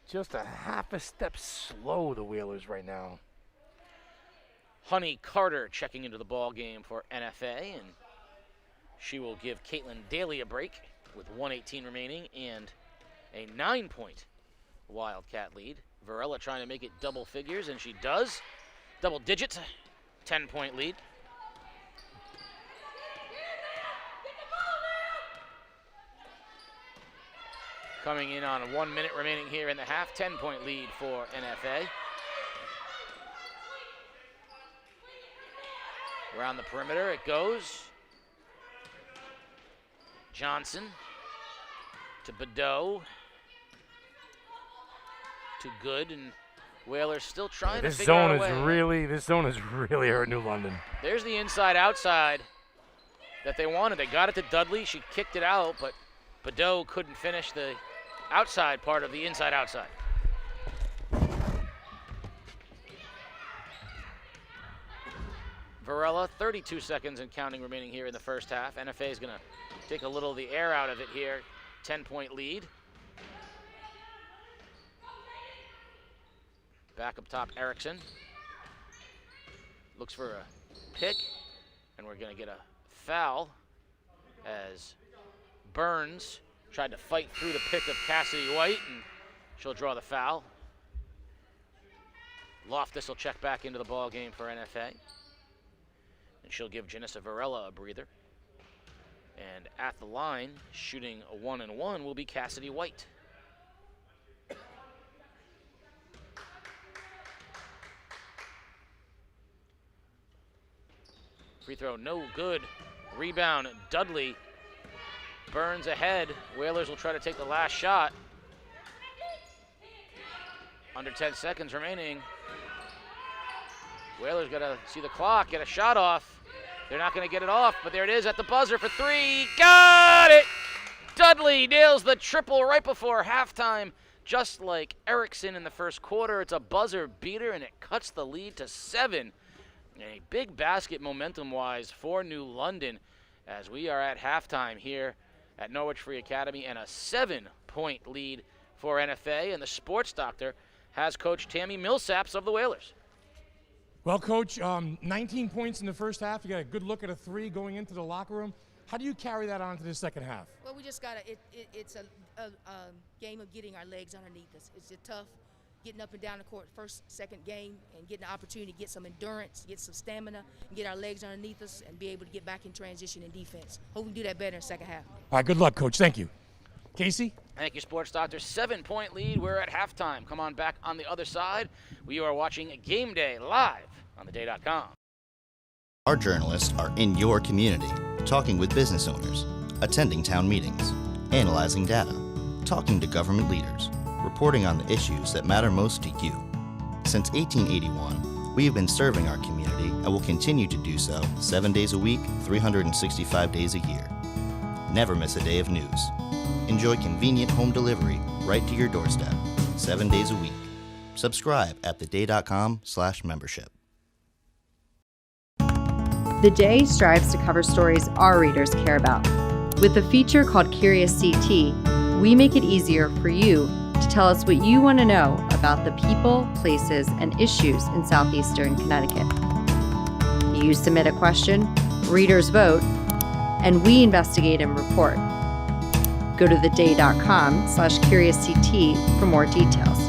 Speaker 3: Just a half a step slow, the Whalers right now.
Speaker 2: Honey Carter checking into the ball game for NFA, and she will give Caitlin Daly a break with 1:18 remaining and a 9-point Wildcat lead. Varela trying to make it double figures, and she does. Double digits, 10-point lead. coming in on 1 minute remaining here in the half. 10-point lead for NFA. Around the perimeter it goes. Johnson to Badeau. To Good, and Whalers still trying to figure out a way.
Speaker 3: This zone is really hurt New London.
Speaker 2: There's the inside-outside that they wanted. They got it to Dudley. She kicked it out, but Badeau couldn't finish the outside part of the inside-outside. Varela, 32 seconds and counting remaining here in the first half. NFA is going to take a little of the air out of it here. 10-point lead. Back up top, Erickson. Looks for a pick, and we're going to get a foul as Burns tried to fight through the pick of Cassidy White, and she'll draw the foul. Loftus will check back into the ball game for NFA, and she'll give Janissa Varela a breather. And at the line, shooting a 1-and-1 will be Cassidy White. Free throw, no good. Rebound, Dudley. Burns ahead. Whalers will try to take the last shot. Under 10 seconds remaining. Whalers got to see the clock, get a shot off. They're not going to get it off, but there it is at the buzzer for three. Got it! Dudley nails the triple right before halftime. Just like Erickson in the first quarter, it's a buzzer beater, and it cuts the lead to 7. A big basket momentum-wise for New London as we are at halftime here at Norwich Free Academy, and a 7-point lead for NFA. And the sports doctor has Coach Tammy Millsaps of the Whalers.
Speaker 3: Well, Coach, 19 points in the first half. You got a good look at a 3 going into the locker room. How do you carry that on to the second half?
Speaker 7: Well, we just got to it's a game of getting our legs underneath us. It's a tough getting up and down the court first, second game, and getting the opportunity to get some endurance, get some stamina, and get our legs underneath us and be able to get back in transition and defense. Hope we can do that better in the second half.
Speaker 3: All right, good luck, Coach. Thank you. Casey?
Speaker 2: Thank you, Sports Doctor. 7-point lead. We're at halftime. Come on back on the other side. We are watching Game Day live on theday.com.
Speaker 8: Our journalists are in your community, talking with business owners, attending town meetings, analyzing data, talking to government leaders, reporting on the issues that matter most to you. Since 1881, we have been serving our community and will continue to do so 7 days a week, 365 days a year. Never miss a day of news. Enjoy convenient home delivery right to your doorstep, 7 days a week. Subscribe at theday.com/membership.
Speaker 9: The Day strives to cover stories our readers care about. With a feature called Curious CT, we make it easier for you to tell us what you want to know about the people, places, and issues in southeastern Connecticut. You submit a question, readers vote, and we investigate and report. Go to theday.com/CuriousCT for more details.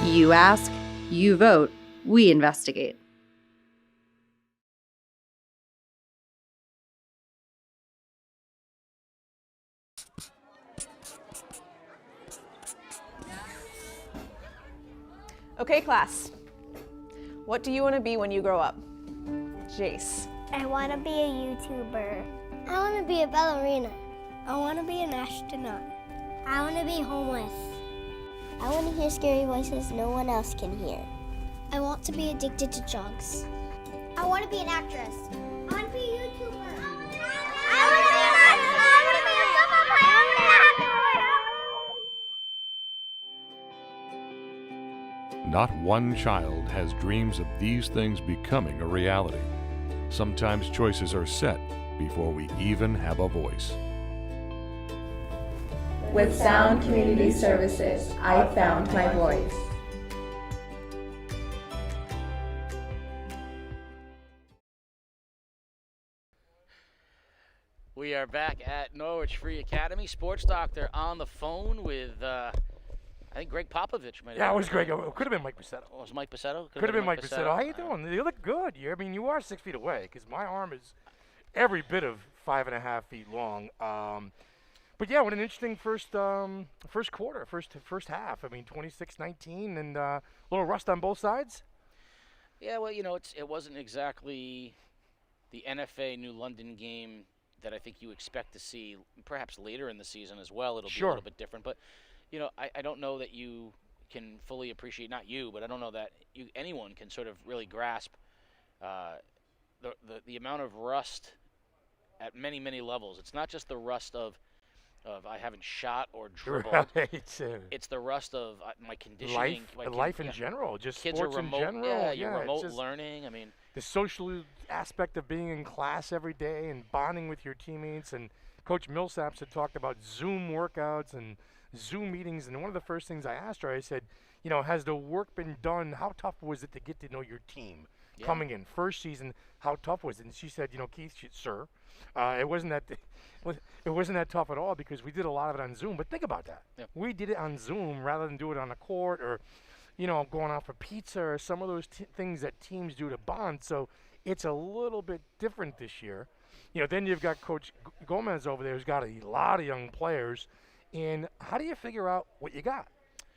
Speaker 9: You ask, you vote, we investigate.
Speaker 4: Okay, class. What do you want to be when you grow up? Jace.
Speaker 5: I want to be a YouTuber. I want to be a ballerina. I want to be an astronaut. I want to be homeless. I want to hear scary voices no one else can hear. I want to be addicted to drugs. I want to be an actress. I want to be a YouTuber. I want to be an astronaut. I want to be a football player.
Speaker 1: Not one child has dreams of these things becoming a reality. Sometimes choices are set before we even have a voice.
Speaker 10: With Sound Community Services, I found my voice.
Speaker 2: We are back at Norwich Free Academy. Sports Doctor on the phone with, I think Greg Popovich.
Speaker 3: Yeah, it was Greg. It could have been Mike Pacetto.
Speaker 2: Oh, it was Mike Pacetto?
Speaker 3: Could have been Mike Pacetto. How you doing? You look good. I mean, you are 6 feet away because my arm is every bit of 5.5 feet long. But yeah, what an interesting first quarter, first half. I mean, 26-19, and a little rust on both sides.
Speaker 2: Yeah, well, it wasn't exactly the NFA New London game that I think you expect to see perhaps later in the season as well. It'll be a little bit different. But, I don't know that you can fully appreciate, not you, but I don't know that anyone can sort of really grasp the amount of rust at many, many levels. It's not just the rust of I haven't shot or dribbled.
Speaker 3: Right.
Speaker 2: It's the rust of my conditioning.
Speaker 3: Life in general, just
Speaker 2: kids
Speaker 3: sports
Speaker 2: are remote,
Speaker 3: in general.
Speaker 2: you're remote learning. I mean,
Speaker 3: the social aspect of being in class every day and bonding with your teammates. And Coach Millsaps had talked about Zoom workouts and Zoom meetings. And one of the first things I asked her, I said, has the work been done? How tough was it to get to know your team coming in first season? How tough was it? And she said, Keith, sir, it wasn't that tough at all because we did a lot of it on Zoom. But think about that. Yeah. We did it on Zoom rather than do it on a court or, going out for pizza or some of those things that teams do to bond. So it's a little bit different this year. Then you've got Coach Gomez over there who's got a lot of young players. And how do you figure out what you got?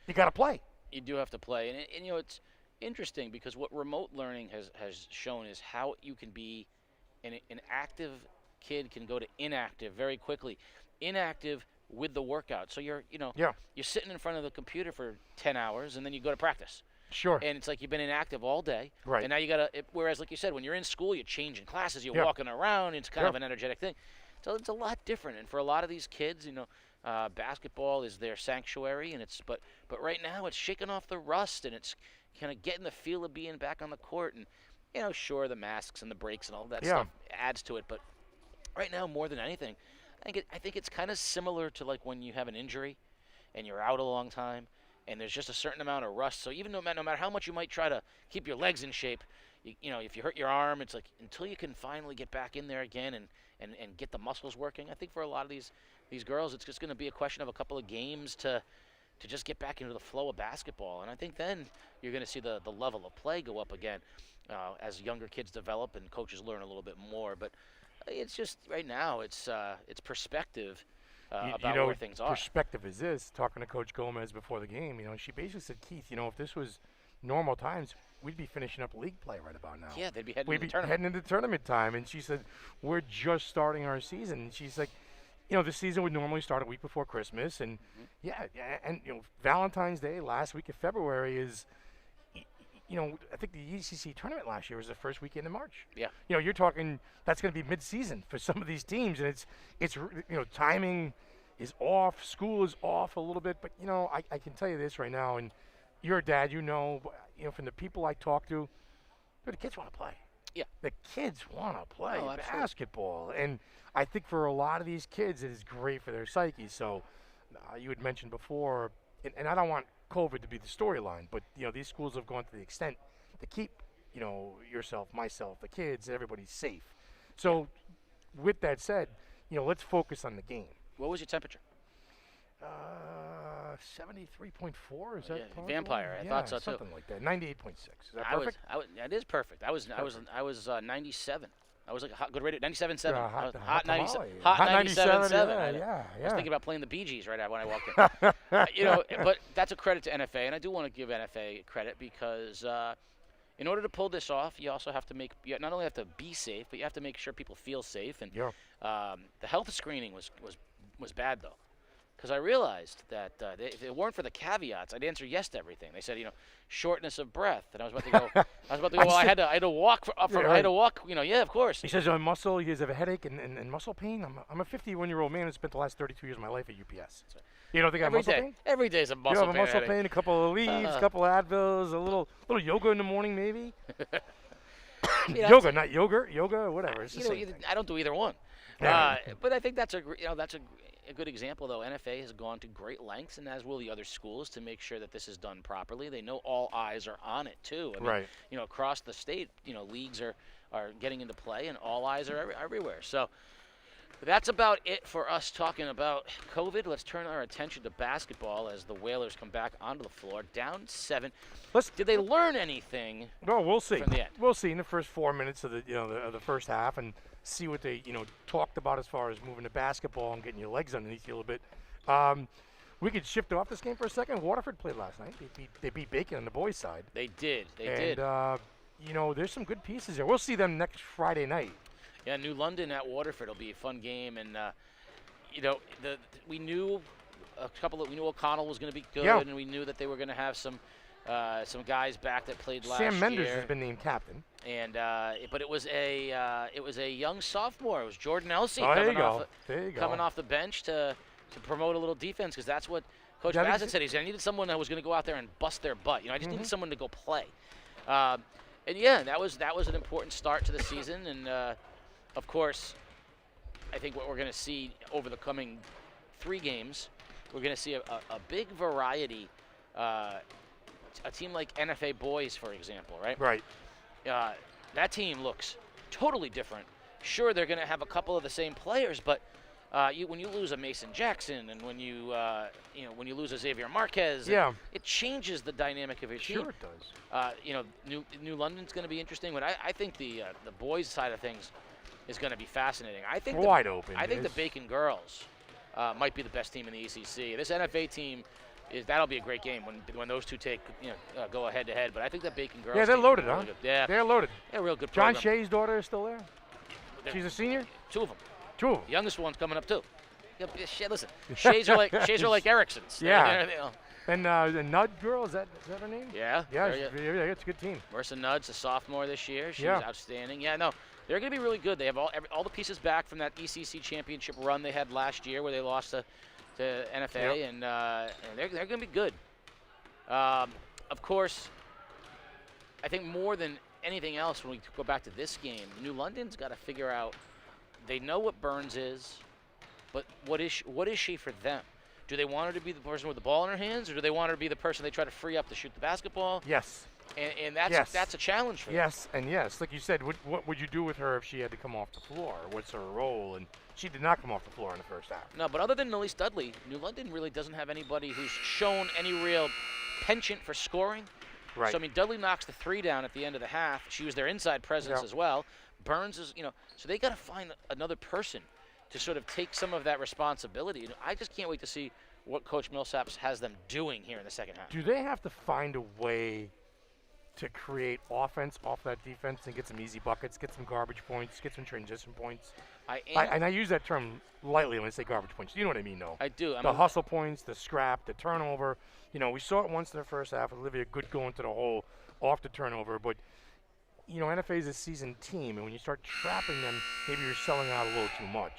Speaker 3: You got to play. You
Speaker 2: do have to play. And it's interesting because what remote learning has shown is how you can be an active kid can go to inactive very quickly. Inactive with the workout. So you're sitting in front of the computer for 10 hours and then you go to practice.
Speaker 3: Sure.
Speaker 2: And it's like you've been inactive all day.
Speaker 3: Right.
Speaker 2: And now you got to, whereas like you said, when you're in school, you're changing classes, you're walking around, it's kind of an energetic thing. So it's a lot different. And for a lot of these kids, basketball is their sanctuary, and but right now it's shaking off the rust and it's kind of getting the feel of being back on the court. And, sure, the masks and the breaks and all that stuff adds to it. But right now, more than anything, I think it's kind of similar to like when you have an injury and you're out a long time and there's just a certain amount of rust. So even no matter how much you might try to keep your legs in shape, if you hurt your arm, it's like until you can finally get back in there again and get the muscles working. I think for a lot of these girls, it's just going to be a question of a couple of games to just get back into the flow of basketball. And I think then you're going to see the level of play go up again as younger kids develop and coaches learn a little bit more. But it's just right now it's perspective about where things are.
Speaker 3: Perspective is this. Talking to Coach Gomez before the game, she basically said, Keith, if this was normal times, we'd be finishing up league play right about now.
Speaker 2: Yeah, they'd be heading
Speaker 3: into tournament time. And she said, we're just starting our season. And she's like, the season would normally start a week before Christmas. And and Valentine's Day, last week of February is, I think the ECC tournament last year was the first weekend in March.
Speaker 2: Yeah.
Speaker 3: You're talking that's going to be mid-season for some of these teams, and it's timing is off, school is off a little bit, but I can tell you this right now, and you're a dad, from the people I talk to, the kids want to play.
Speaker 2: Yeah.
Speaker 3: The kids want to play
Speaker 2: basketball,
Speaker 3: and I think for a lot of these kids, it is great for their psyche. So you had mentioned before, and I don't want COVID to be the storyline, but these schools have gone to the extent to keep yourself, myself, the kids, everybody safe. So with that said, let's focus on the game.
Speaker 2: What was your temperature?
Speaker 3: 73.4. Is that
Speaker 2: vampire? I thought so too.
Speaker 3: Something like that. 98.6. Is that perfect?
Speaker 2: That is perfect. I was 97. I was like a good rated 97.7.
Speaker 3: Hot
Speaker 2: 97.
Speaker 3: Hot
Speaker 2: 97.7.
Speaker 3: Yeah.
Speaker 2: I was thinking about playing the Bee Gees right when I walked in. But that's a credit to NFA, and I do want to give NFA credit because in order to pull this off, you also have to not only have to be safe, but you have to make sure people feel safe. And the health screening was bad though. Because I realized that if it weren't for the caveats, I'd answer yes to everything. They said, shortness of breath, and I was about to go. Well, I had to walk. I had to walk. Yeah, of course.
Speaker 3: He says, muscle. You guys have a headache and muscle pain. I'm a 51-year-old man who spent the last 32 years of my life at UPS.
Speaker 2: Right.
Speaker 3: You don't think I have muscle pain?
Speaker 2: Every day is a muscle pain.
Speaker 3: You have a muscle pain, a couple of leaves, a couple of Advils, a little yoga in the morning, maybe. Yoga, not yogurt. Yoga, whatever. It's the same thing.
Speaker 2: I don't do either one. But I think that's a good example, though. NFA has gone to great lengths, and as will the other schools, to make sure that this is done properly. They know all eyes are on it, too. I mean, across the state, leagues are getting into play, and all eyes are everywhere. So That's about it for us talking about COVID. Let's turn our attention to basketball as the Whalers come back onto the floor, down 7. Did they learn anything?
Speaker 3: No, we'll see.
Speaker 2: From the end?
Speaker 3: We'll see in the first 4 minutes of the first half, and see what they talked about as far as moving the basketball and getting your legs underneath you a little bit. We could shift off this game for a second. Waterford played last night. They beat Bacon on the boys' side.
Speaker 2: They did. They
Speaker 3: and,
Speaker 2: did.
Speaker 3: There's some good pieces there. We'll see them next Friday night.
Speaker 2: Yeah, New London at Waterford will be a fun game, and we knew we knew O'Connell was going to be good, and we knew that they were going to have some guys back that played last year.
Speaker 3: Sam Menders has been named captain,
Speaker 2: and but it was a young sophomore. It was Jordan Elsey coming off the bench to promote a little defense, because that's what Coach Bassett said. He said, I needed someone that was going to go out there and bust their butt. I just needed someone to go play. And yeah, that was an important start to the season, and of course, I think what we're going to see over the coming 3 games, we're going to see a big variety. A team like NFA boys, for example, right?
Speaker 3: Right.
Speaker 2: That team looks totally different. Sure, they're going to have a couple of the same players, but when you lose a Mason Jackson, and when you lose a Xavier Marquez, it changes the dynamic of your team.
Speaker 3: Sure, it does.
Speaker 2: New London's going to be interesting, but I think the boys' side of things is going to be fascinating. I think
Speaker 3: wide open.
Speaker 2: I think the Bacon girls might be the best team in the ECC. This NFA team that'll be a great game when those two go head to head. But I think that Bacon girls.
Speaker 3: Yeah, they're loaded,
Speaker 2: really
Speaker 3: huh?
Speaker 2: Good. Yeah,
Speaker 3: they're loaded.
Speaker 2: Yeah, real good.
Speaker 3: John
Speaker 2: program.
Speaker 3: Shea's daughter is still there. She's a senior.
Speaker 2: 2 of them.
Speaker 3: 2 of them.
Speaker 2: The youngest one's coming up too. Yeah, listen, Shea's are like Ericksons.
Speaker 3: Yeah. And the Nud girl, is that her name?
Speaker 2: Yeah.
Speaker 3: Yeah, it's a good team.
Speaker 2: Marissa Nudd's a sophomore this year. She was outstanding. Yeah, no, they're going to be really good. They have all the pieces back from that ECC championship run they had last year, where they lost to NFA, and they're going to be good. Of course, I think more than anything else, when we go back to this game, New London's got to figure out. They know what Burns is, but what is she for them? Do they want her to be the person with the ball in her hands, or do they want her to be the person they try to free up to shoot the basketball?
Speaker 3: Yes.
Speaker 2: And that's a challenge for them.
Speaker 3: Yes, and yes. Like you said, what would you do with her if she had to come off the floor? What's her role? And she did not come off the floor in the first half.
Speaker 2: No, but other than Millie Studley, New London really doesn't have anybody who's shown any real penchant for scoring.
Speaker 3: Right.
Speaker 2: So, I mean, Dudley knocks the 3 down at the end of the half. She was their inside presence as well. Burns is, so they got to find another person to sort of take some of that responsibility. And I just can't wait to see what Coach Millsaps has them doing here in the second half.
Speaker 3: Do they have to find a way to create offense off that defense and get some easy buckets, get some garbage points, get some transition points? And I use that term lightly when I say garbage points. You know what I mean, though.
Speaker 2: I do.
Speaker 3: The hustle points, the scrap, the turnover. We saw it once in the first half. Olivia Good going to the hole off the turnover. But, NFA is a seasoned team, and when you start trapping them, maybe you're selling out a little too much.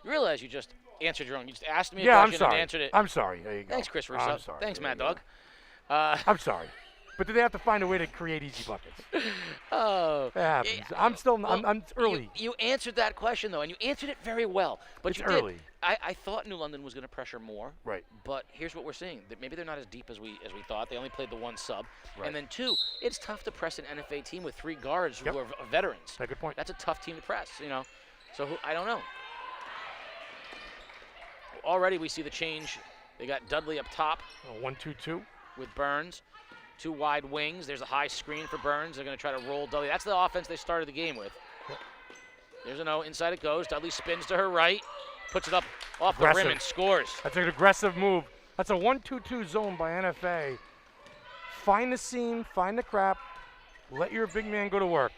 Speaker 2: You realize you just answered your own. You just asked me a
Speaker 3: question
Speaker 2: I'm sorry.
Speaker 3: And answered it. I'm sorry. There you go.
Speaker 2: Thanks, Chris Russo.
Speaker 3: I'm sorry.
Speaker 2: Thanks, Mad Dog.
Speaker 3: I'm sorry. But do they have to find a way to create easy buckets?
Speaker 2: Oh.
Speaker 3: It happens. I'm early.
Speaker 2: You answered that question, though, and you answered it very well. But
Speaker 3: it's early.
Speaker 2: I thought New London was going to pressure more.
Speaker 3: Right.
Speaker 2: But here's what we're seeing. Maybe they're not as deep as we thought. They only played the 1 sub.
Speaker 3: Right.
Speaker 2: And then 2, it's tough to press an NFA team with 3 guards who are veterans.
Speaker 3: That's a good point.
Speaker 2: That's a tough team to press, So I don't know. Already we see the change. They got Dudley up top.
Speaker 3: 1-2-2.
Speaker 2: With Burns. 2 wide wings. There's a high screen for Burns. They're going to try to roll Dudley. That's the offense they started the game with. There's a no. Inside it goes. Dudley spins to her right. Puts it up off the rim and scores.
Speaker 3: That's an aggressive move. That's a 1-2-2 zone by NFA. Find the seam. Find the crap. Let your big man go to work.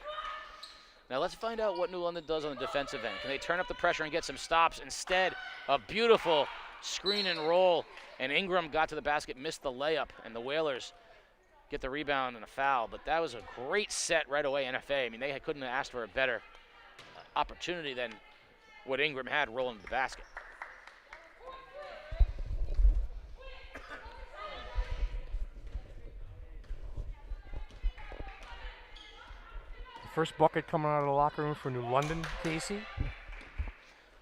Speaker 2: Now let's find out what New London does on the defensive end. Can they turn up the pressure and get some stops? Instead, a beautiful screen and roll. And Ingram got to the basket, missed the layup, and the Whalers get the rebound and a foul. But that was a great set right away, NFA. I mean, they couldn't have asked for a better opportunity than what Ingram had rolling the basket.
Speaker 3: First bucket coming out of the locker room for New London, Casey.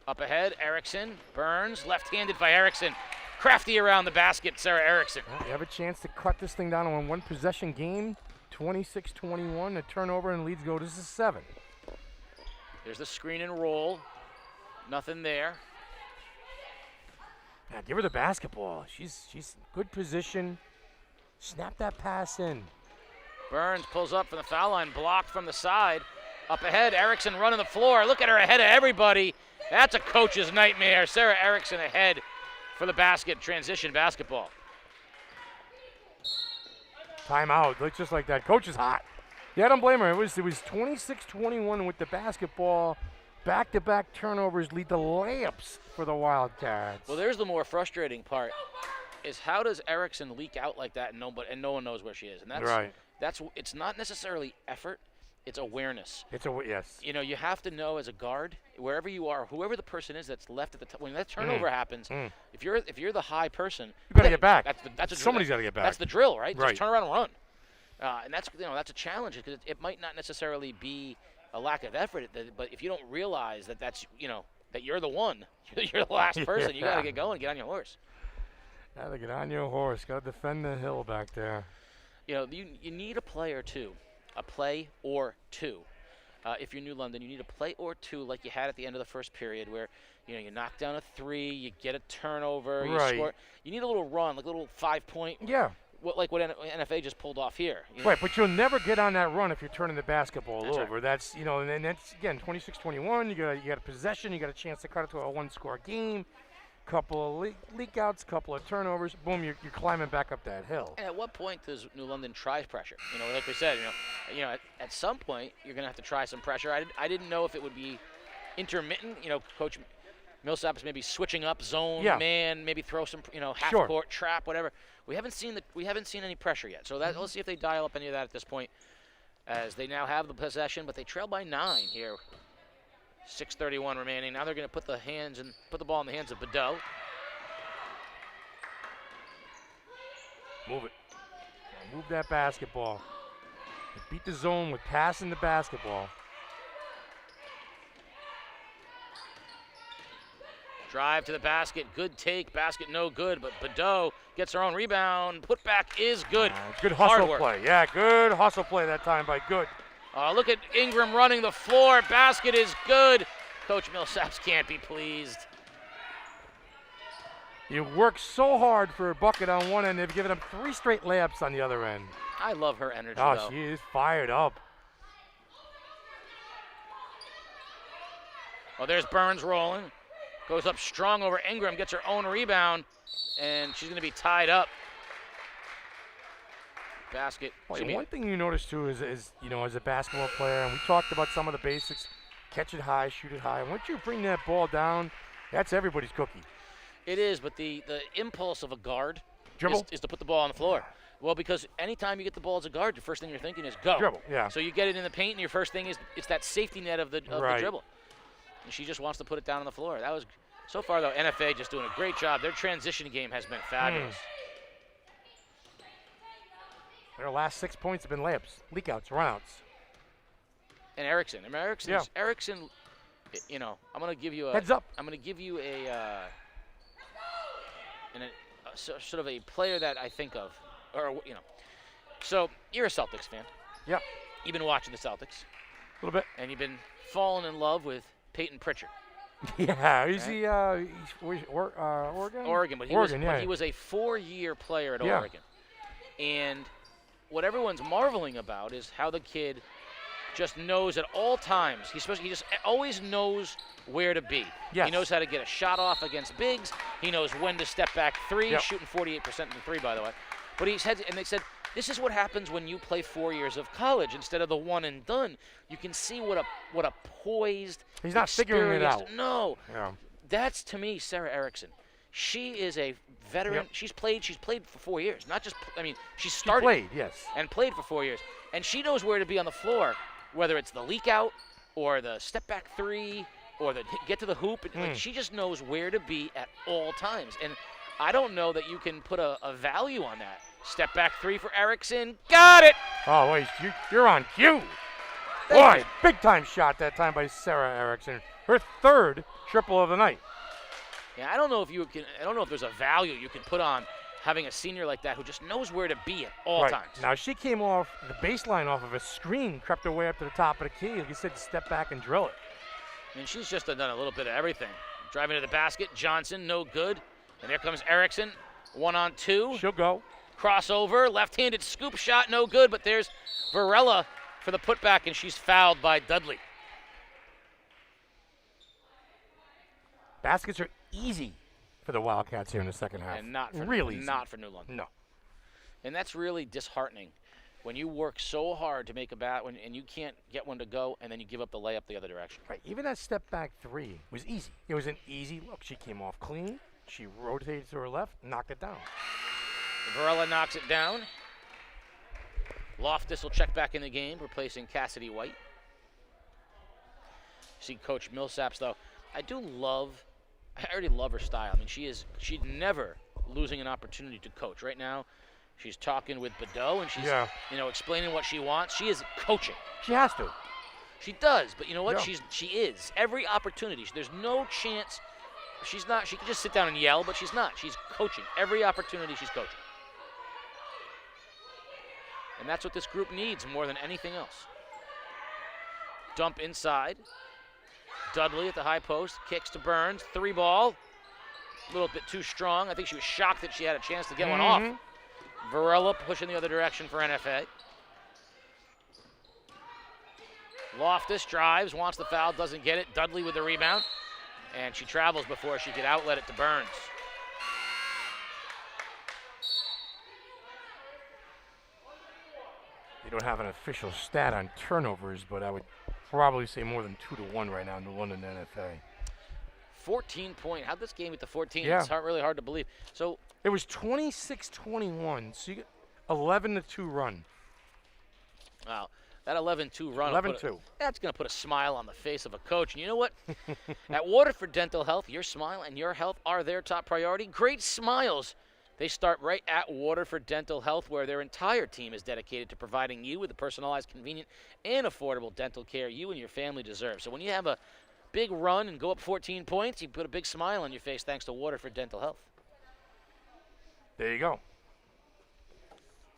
Speaker 2: Up ahead, Erickson, Burns, left-handed by Erickson. Crafty around the basket, Sarah Erickson.
Speaker 3: Well, you have a chance to cut this thing down on 1 possession game, 26-21, a turnover, and leads go to 7.
Speaker 2: There's the screen and roll. Nothing there.
Speaker 3: Yeah, give her the basketball. She's in good position. Snap that pass in.
Speaker 2: Burns pulls up from the foul line, blocked from the side. Up ahead, Erickson running the floor. Look at her ahead of everybody. That's a coach's nightmare. Sarah Erickson ahead for the basket, transition basketball.
Speaker 3: Timeout. Looks just like that. Coach is hot. Yeah, I don't blame her. It was 26-21 with the basketball. Back-to-back turnovers lead to layups for the Wildcats.
Speaker 2: Well, there's the more frustrating part, is how does Erickson leak out like that and no one knows where she is? And that's
Speaker 3: right.
Speaker 2: It's not necessarily effort, it's awareness.
Speaker 3: Yes.
Speaker 2: You know, you have to know as a guard, wherever you are, whoever the person is that's left at the top, when that turnover happens, if you're the high person,
Speaker 3: you got to get back.
Speaker 2: Somebody's
Speaker 3: got to get back.
Speaker 2: That's the drill, right?
Speaker 3: Right.
Speaker 2: Just turn around and run. And that's a challenge because it might not necessarily be a lack of effort, but if you don't realize that you're the one, you're the last person, you got to get going, get on your horse.
Speaker 3: Got to get on your horse. Got to defend the hill back there.
Speaker 2: You know, you need a play or two. A play or two. If you're New London, you need a play or two like you had at the end of the first period where, you knock down a three, you get a turnover, you score. You need a little run, like a little 5-point.
Speaker 3: Yeah.
Speaker 2: Like what NFA just pulled off here.
Speaker 3: Right, but you'll never get on that run if you're turning the basketball over.
Speaker 2: Right.
Speaker 3: That's, and that's, again, 26-21. You got a possession. You got a chance to cut it to a one-score game. Couple of leak outs, couple of turnovers. Boom, you're climbing back up that hill.
Speaker 2: And at what point does New London try pressure? Like we said, at some point you're going to have to try some pressure. I didn't know if it would be intermittent. Coach Millsap's maybe switching up zone, man, maybe throw some, half court trap, whatever. We haven't seen any pressure yet. So let's see if they dial up any of that at this point, as they now have the possession, but they trail by 9 here. 6:31 remaining. Now they're going to put the ball in the hands of Badeau.
Speaker 3: Move it. Now move that basketball. They beat the zone with passing the basketball.
Speaker 2: Drive to the basket, good take, basket no good, but Badeau gets her own rebound. Put back is good.
Speaker 3: Good hustle play. Yeah, good hustle play that time by Good.
Speaker 2: Look at Ingram running the floor. Basket is good. Coach Millsaps can't be pleased.
Speaker 3: You work so hard for a bucket on one end. They've given him 3 straight layups on the other end.
Speaker 2: I love her energy,
Speaker 3: though. She is fired up.
Speaker 2: Oh, there's Burns rolling. Goes up strong over Ingram, gets her own rebound, and she's going to be tied up. Basket.
Speaker 3: One thing you notice too is as a basketball player, and we talked about some of the basics: catch it high, shoot it high. Once you bring that ball down, that's everybody's cookie.
Speaker 2: It is, but the impulse of a guard is to put the ball on the floor. Well, because anytime you get the ball as a guard, the first thing you're thinking is go.
Speaker 3: Dribble, yeah.
Speaker 2: So you get it in the paint, and your first thing is it's that safety net of the dribble. And she just wants to put it down on the floor. That was so far though. NFA just doing a great job. Their transition game has been fabulous.
Speaker 3: Their last 6 points have been layups, leakouts, runouts.
Speaker 2: And Erickson, Erickson, I'm going to give you a
Speaker 3: heads up.
Speaker 2: I'm going to give you sort of a player that I think of, So you're a Celtics fan.
Speaker 3: Yeah.
Speaker 2: You've been watching the Celtics.
Speaker 3: A little bit.
Speaker 2: And you've been falling in love with Peyton Pritchard.
Speaker 3: Yeah, is he? Oregon.
Speaker 2: Oregon, but he was a 4-year player at Oregon, and what everyone's marveling about is how the kid just knows at all times. He just always knows where to be.
Speaker 3: Yes.
Speaker 2: He knows how to get a shot off against bigs. He knows when to step back 3, shooting 48% from 3, by the way. But they said, this is what happens when you play 4 years of college instead of the one and done. You can see what a poised.
Speaker 3: He's not figuring it out.
Speaker 2: No.
Speaker 3: Yeah.
Speaker 2: That's, to me, Sarah Erickson. She is a veteran.
Speaker 3: Yep.
Speaker 2: She's played for 4 years. Not just, she started.
Speaker 3: She played, yes.
Speaker 2: And played for 4 years. And she knows where to be on the floor, whether it's the leak out or the step back 3 or the get to the hoop. She just knows where to be at all times. And I don't know that you can put a value on that. Step back 3 for Erickson. Got it!
Speaker 3: Oh, wait, you're on cue. Boy, big time shot that time by Sarah Erickson. Her 3rd triple of the night.
Speaker 2: Yeah, I don't know if there's a value you can put on having a senior like that who just knows where to be at all times.
Speaker 3: Now, she came off the baseline off of a screen, crept her way up to the top of the key. Like you said, step back and drill it.
Speaker 2: And she's just done a little bit of everything. Driving to the basket, Johnson, no good. And there comes Erickson, 1-on-2.
Speaker 3: She'll go.
Speaker 2: Crossover, left-handed scoop shot, no good, but there's Varela for the putback, and she's fouled by Dudley.
Speaker 3: Baskets are easy for the Wildcats here in the second half.
Speaker 2: And not for
Speaker 3: really
Speaker 2: not for New London.
Speaker 3: No.
Speaker 2: And that's really disheartening when you work so hard to make a bat and you can't get one to go, and then you give up the layup the other direction.
Speaker 3: Right. Even that step back three was easy. It was an easy look. She came off clean. She rotated to her left, knocked it down.
Speaker 2: Varela knocks it down. Loftus will check back in the game, replacing Cassidy White. See Coach Millsaps, though. I already love her style. I mean, she's never losing an opportunity to coach. Right now, she's talking with Badeau, and she's explaining what she wants. She is coaching.
Speaker 3: She has to.
Speaker 2: She does, but you know what?
Speaker 3: Yeah.
Speaker 2: She is. Every opportunity. There's no chance. She's not. She could just sit down and yell, but she's not. She's coaching. Every opportunity she's coaching. And that's what this group needs more than anything else. Dump inside. Dudley at the high post. Kicks to Burns. 3-ball. A little bit too strong. I think she was shocked that she had a chance to get one off. Varela pushing the other direction for NFA. Loftus drives, wants the foul, doesn't get it. Dudley with the rebound. And she travels before she could outlet it to Burns.
Speaker 3: You don't have an official stat on turnovers, but I would probably say more than 2-1 right now in the London NFA.
Speaker 2: 14-point. How'd this game get to 14?
Speaker 3: Yeah.
Speaker 2: It's really hard to believe. So
Speaker 3: it was 26-21, so you get 11-2 run.
Speaker 2: Wow. That 11-2 run.
Speaker 3: 11-2.
Speaker 2: That's going to put a smile on the face of a coach. And you know what? At Waterford Dental Health, your smile and your health are their top priority. Great smiles. They start right at Waterford Dental Health, where their entire team is dedicated to providing you with the personalized, convenient, and affordable dental care you and your family deserve. So when you have a big run and go up 14 points, you put a big smile on your face thanks to Waterford Dental Health.
Speaker 3: There you go.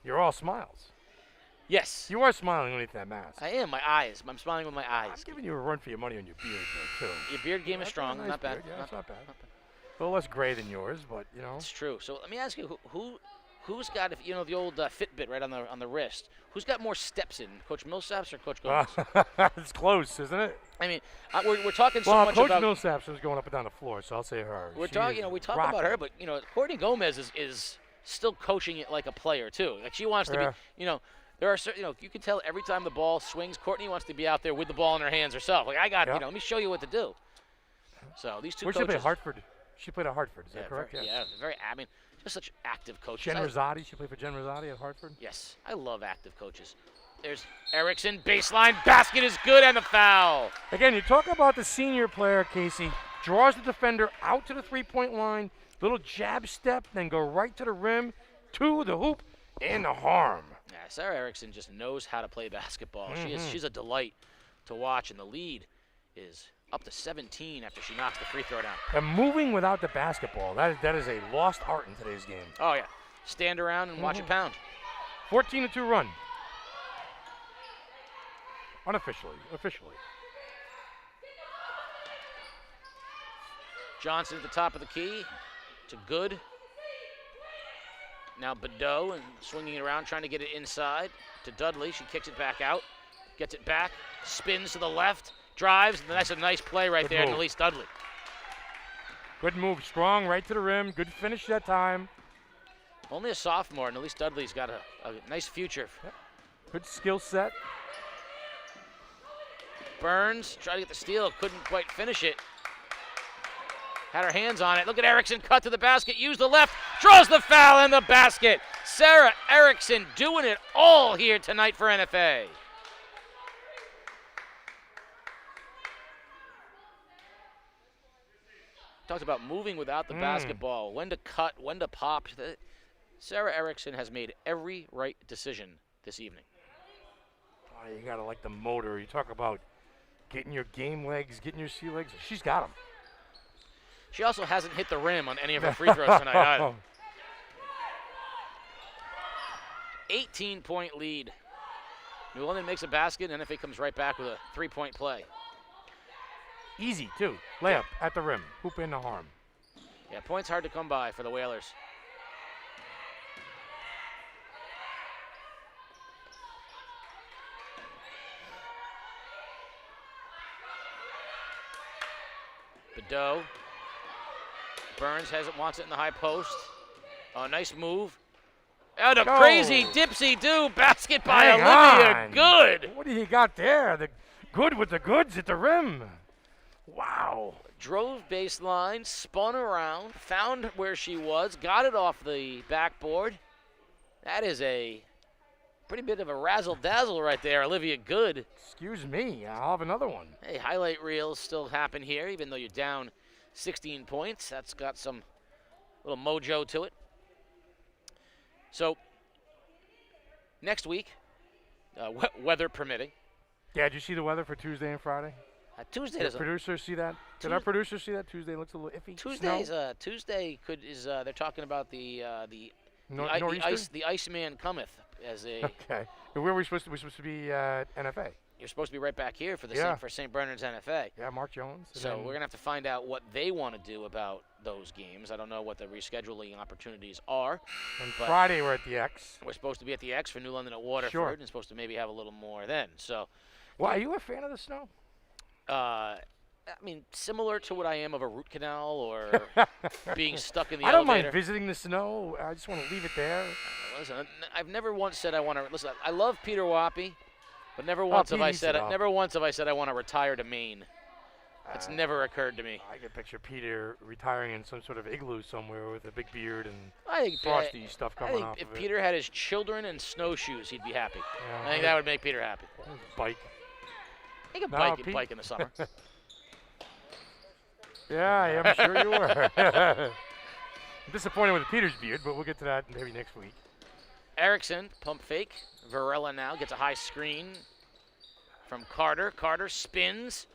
Speaker 3: You're all smiles.
Speaker 2: Yes.
Speaker 3: You are smiling underneath that mask.
Speaker 2: I am. My eyes. I'm smiling with my eyes.
Speaker 3: I'm giving you a run for your money on your beard, though, too.
Speaker 2: Your beard game is strong.
Speaker 3: Nice
Speaker 2: not bad.
Speaker 3: beard. Yeah, that's not bad. A little less gray than yours, but, you know.
Speaker 2: It's true. So let me ask you, who's got, if you know, the old Fitbit right on the wrist? Who's got more steps in, Coach Millsaps or Coach Gomez?
Speaker 3: It's close, isn't it?
Speaker 2: I mean, we're talking so
Speaker 3: well,
Speaker 2: much
Speaker 3: Coach
Speaker 2: about.
Speaker 3: Coach Millsaps was going up and down the floor, so I'll say her.
Speaker 2: We're talking, we talk about her, but Courtney Gomez is still coaching it like a player too. Like she wants to be, there are certain, you can tell every time the ball swings, Courtney wants to be out there with the ball in her hands herself. Like I got, let me show you what to do. So these two
Speaker 3: coaches.
Speaker 2: Where'd
Speaker 3: she play Hartford? She played at Hartford, is that correct?
Speaker 2: Yeah, very. I mean, just such active coaches.
Speaker 3: Jen Rosati, she played for Jen Rosati at Hartford?
Speaker 2: Yes, I love active coaches. There's Erickson, baseline, basket is good, and the foul.
Speaker 3: Again, you talk about the senior player, Casey, draws the defender out to the three-point line, little jab step, then go right to the rim, to the hoop, and the harm.
Speaker 2: Yeah, Sarah Erickson just knows how to play basketball. She's a delight to watch, and the lead is up to 17 after she knocks the free throw down.
Speaker 3: And moving without the basketball, that is a lost art in today's game.
Speaker 2: Oh, yeah. Stand around and watch it pound.
Speaker 3: 14-2 run. Unofficially. Officially.
Speaker 2: Johnson at the top of the key to Good. Now Badeau and swinging it around, trying to get it inside to Dudley. She kicks it back out, gets it back, spins to the left, drives, and that's a nice play right there to Elise Dudley.
Speaker 3: Good move, strong, right to the rim. Good finish that time.
Speaker 2: Only a sophomore, and Elise Dudley's got a nice future.
Speaker 3: Yep. Good skill set.
Speaker 2: Burns tried to get the steal, couldn't quite finish it. Had her hands on it. Look at Erickson cut to the basket, use the left, draws the foul in the basket. Sarah Erickson doing it all here tonight for NFA. Talked about moving without the basketball, when to cut, when to pop. Sarah Erickson has made every right decision this evening.
Speaker 3: Oh, you got to like the motor. You talk about getting your game legs, getting your sea legs. She's got them.
Speaker 2: She also hasn't hit the rim on any of her free throws tonight either. 18-point lead. New London makes a basket, and NFA comes right back with a three-point play.
Speaker 3: Easy, too. Layup at the rim. Hoop in the harm.
Speaker 2: Yeah, points hard to come by for the Whalers. Bedeau. Burns wants it in the high post. Oh, nice move. And a crazy dipsy-do basket by Olivia Good.
Speaker 3: What do you got there? The Good with the goods at the rim. Wow.
Speaker 2: Drove baseline, spun around, found where she was, got it off the backboard. That is a pretty bit of a razzle-dazzle right there, Olivia Good.
Speaker 3: Excuse me, I'll have another one.
Speaker 2: Hey, highlight reels still happen here, even though you're down 16 points. That's got some little mojo to it. So, next week, weather permitting.
Speaker 3: Yeah, did you see the weather for Tuesday and Friday?
Speaker 2: Tuesday
Speaker 3: Did
Speaker 2: doesn't.
Speaker 3: producers see that? Did our producers see that? Tuesday looks a little iffy.
Speaker 2: Tuesday they're talking about the Iceman cometh as a.
Speaker 3: Okay. And where are we supposed to? We're supposed to be NFA.
Speaker 2: You're supposed to be right back here for the for St. Bernard's NFA.
Speaker 3: Yeah, Mark Jones.
Speaker 2: So we're gonna have to find out what they want to do about those games. I don't know what the rescheduling opportunities are.
Speaker 3: And Friday we're at the X.
Speaker 2: We're supposed to be at the X for New London at Waterford, and supposed to maybe have a little more then. So.
Speaker 3: Well, are you a fan of the snow?
Speaker 2: I mean, similar to what I am of a root canal or being stuck in the
Speaker 3: I don't
Speaker 2: elevator.
Speaker 3: mind visiting the snow. I just want to leave it there.
Speaker 2: Listen, I've never once said I want to. Listen, I love Peter Wappy, but never once have I said I want to retire to Maine. It's never occurred to me.
Speaker 3: I can picture Peter retiring in some sort of igloo somewhere with a big beard and
Speaker 2: I think
Speaker 3: frosty stuff coming off
Speaker 2: if
Speaker 3: of it.
Speaker 2: Peter had his children and snowshoes, he'd be happy.
Speaker 3: Yeah,
Speaker 2: I think that would make Peter happy.
Speaker 3: Bike.
Speaker 2: He can bike in the summer.
Speaker 3: Yeah, I'm sure you were. I'm disappointed with Peter's beard, but we'll get to that maybe next week.
Speaker 2: Erickson, pump fake. Varela now gets a high screen from Carter. Carter spins.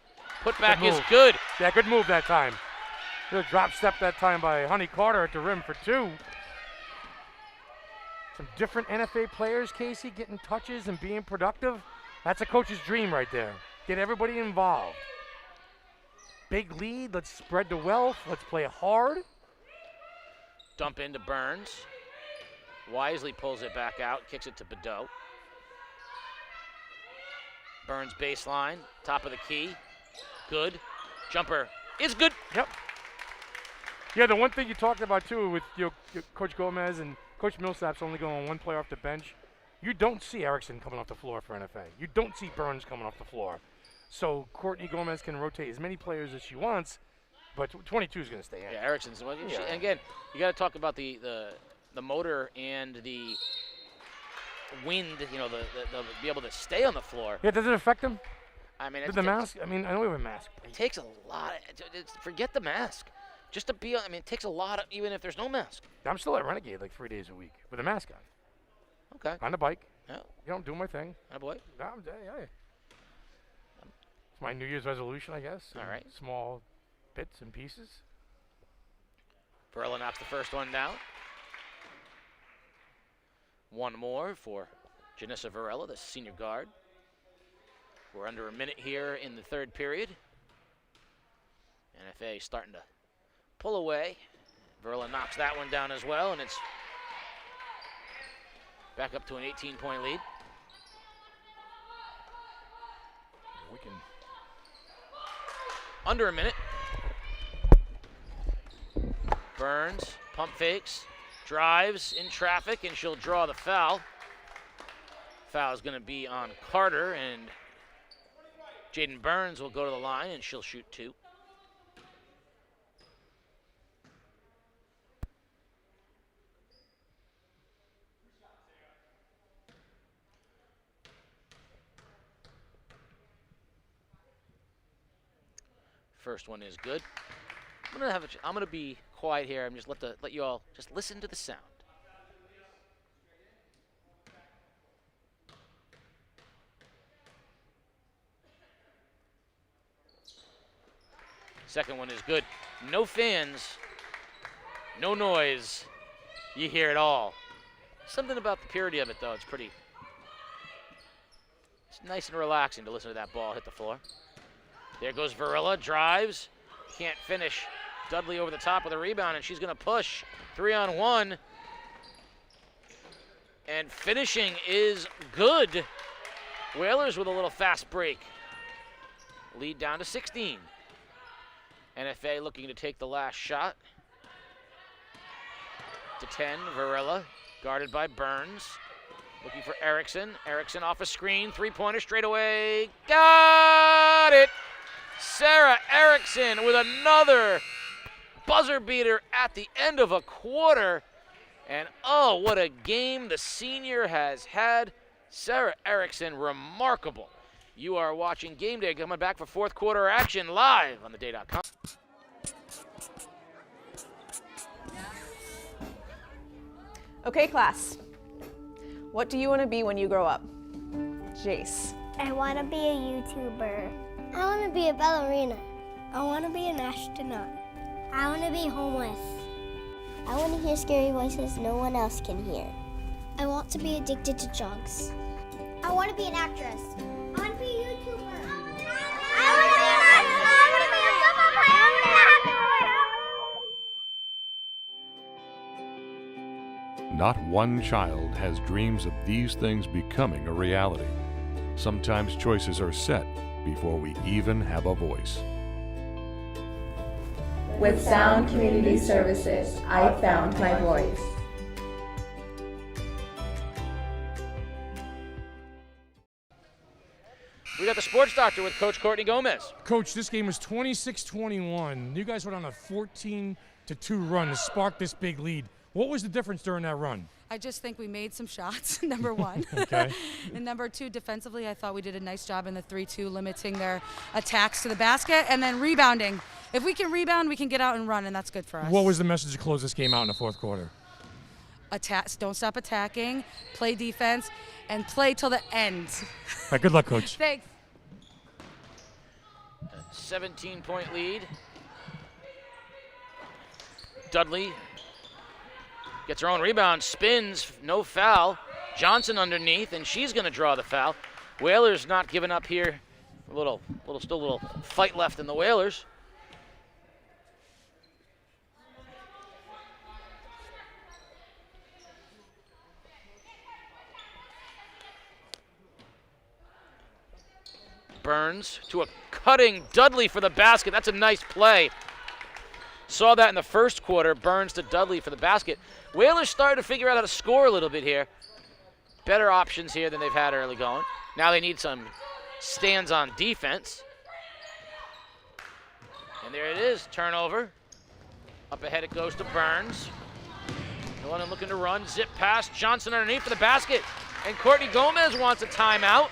Speaker 2: Put back is good.
Speaker 3: Yeah, good move that time. Good drop step that time by Honey Carter at the rim for two. Some different NFA players, Casey, getting touches and being productive. That's a coach's dream right there. Get everybody involved. Big lead. Let's spread the wealth. Let's play hard.
Speaker 2: Dump into Burns. Wisely pulls it back out, kicks it to Bedeau. Burns baseline, top of the key. Good. Jumper is good.
Speaker 3: Yep. Yeah, the one thing you talked about too with Coach Gomez and Coach Millsap's only going one player off the bench. You don't see Erickson coming off the floor for NFA. You don't see Burns coming off the floor. So Courtney Gomez can rotate as many players as she wants, but 22 is going to stay in.
Speaker 2: Yeah, Erickson's. And again, you got to talk about the motor and the wind. You know, the be able to stay on the floor.
Speaker 3: Yeah, does it affect them?
Speaker 2: I mean,
Speaker 3: the mask. I mean, I know we have a mask.
Speaker 2: It takes a lot. Forget the mask. Just to be. I mean, it takes a lot. Even if there's no mask.
Speaker 3: I'm still at Renegade like 3 days a week with a mask on.
Speaker 2: Okay.
Speaker 3: On the bike.
Speaker 2: Yeah.
Speaker 3: You know, I'm doing my thing.
Speaker 2: Oh boy.
Speaker 3: Yeah. It's my New Year's resolution, I guess.
Speaker 2: All right.
Speaker 3: Small bits and pieces.
Speaker 2: Varela knocks the first one down. One more for Janissa Varela, the senior guard. We're under a minute here in the third period. NFA starting to pull away. Varela knocks that one down as well, and it's back up to an 18-point lead.
Speaker 3: We can.
Speaker 2: Under a minute. Burns, pump fakes, drives in traffic, and she'll draw the foul. Foul is going to be on Carter, and Jaden Burns will go to the line, and she'll shoot two. First one is good. I'm gonna be quiet here. I'm just let you all just listen to the sound. Second one is good. No fans, no noise. You hear it all. Something about the purity of it, though. It's nice and relaxing to listen to that ball hit the floor. There goes Varela, drives, can't finish. Dudley over the top with a rebound, and she's going to push 3-on-1. And finishing is good. Whalers with a little fast break. Lead down to 16. NFA looking to take the last shot. To 10, Varela, guarded by Burns. Looking for Erickson. Erickson off a screen, three-pointer straight away. Got it! Sarah Erickson with another buzzer beater at the end of a quarter. And oh, what a game the senior has had. Sarah Erickson, remarkable. You are watching Game Day, coming back for fourth quarter action live on theday.com.
Speaker 4: Okay, class. What do you want to be when you grow up? Jace.
Speaker 5: I want to be a YouTuber. I want to be a ballerina. I want to be an astronaut. I want to be homeless. I want to hear scary voices no one else can hear. I want to be addicted to drugs. I want to be an actress. I want to be a YouTuber. I want to be an astronaut. I want to be a football player. I want to be a
Speaker 1: Not one child has dreams of these things becoming a reality. Sometimes choices are set before we even have a voice.
Speaker 10: With Sound Community Services, I found my voice.
Speaker 2: We got the Sports Doctor with Coach Courtney Gomez.
Speaker 3: Coach, this game was 26-21. You guys went on a 14-2 run to spark this big lead. What was the difference during that run?
Speaker 6: I just think we made some shots, number one.
Speaker 3: Okay.
Speaker 6: And number two, defensively, I thought we did a nice job in the 3-2, limiting their attacks to the basket, and then rebounding. If we can rebound, we can get out and run, and that's good for us.
Speaker 3: What was the message to close this game out in the fourth quarter?
Speaker 6: Don't stop attacking, play defense, and play till the end.
Speaker 3: All right, good luck, Coach.
Speaker 6: Thanks.
Speaker 2: 17-point lead. Dudley gets her own rebound, spins, no foul. Johnson underneath, and she's going to draw the foul. Whalers not giving up here. Still a little fight left in the Whalers. Burns to a cutting Dudley for the basket. That's a nice play. Saw that in the first quarter. Burns to Dudley for the basket. Whalers started to figure out how to score a little bit here. Better options here than they've had early going. Now they need some stands on defense. And there it is, turnover. Up ahead it goes to Burns. London looking to run, zip pass, Johnson underneath for the basket. And Courtney Gomez wants a timeout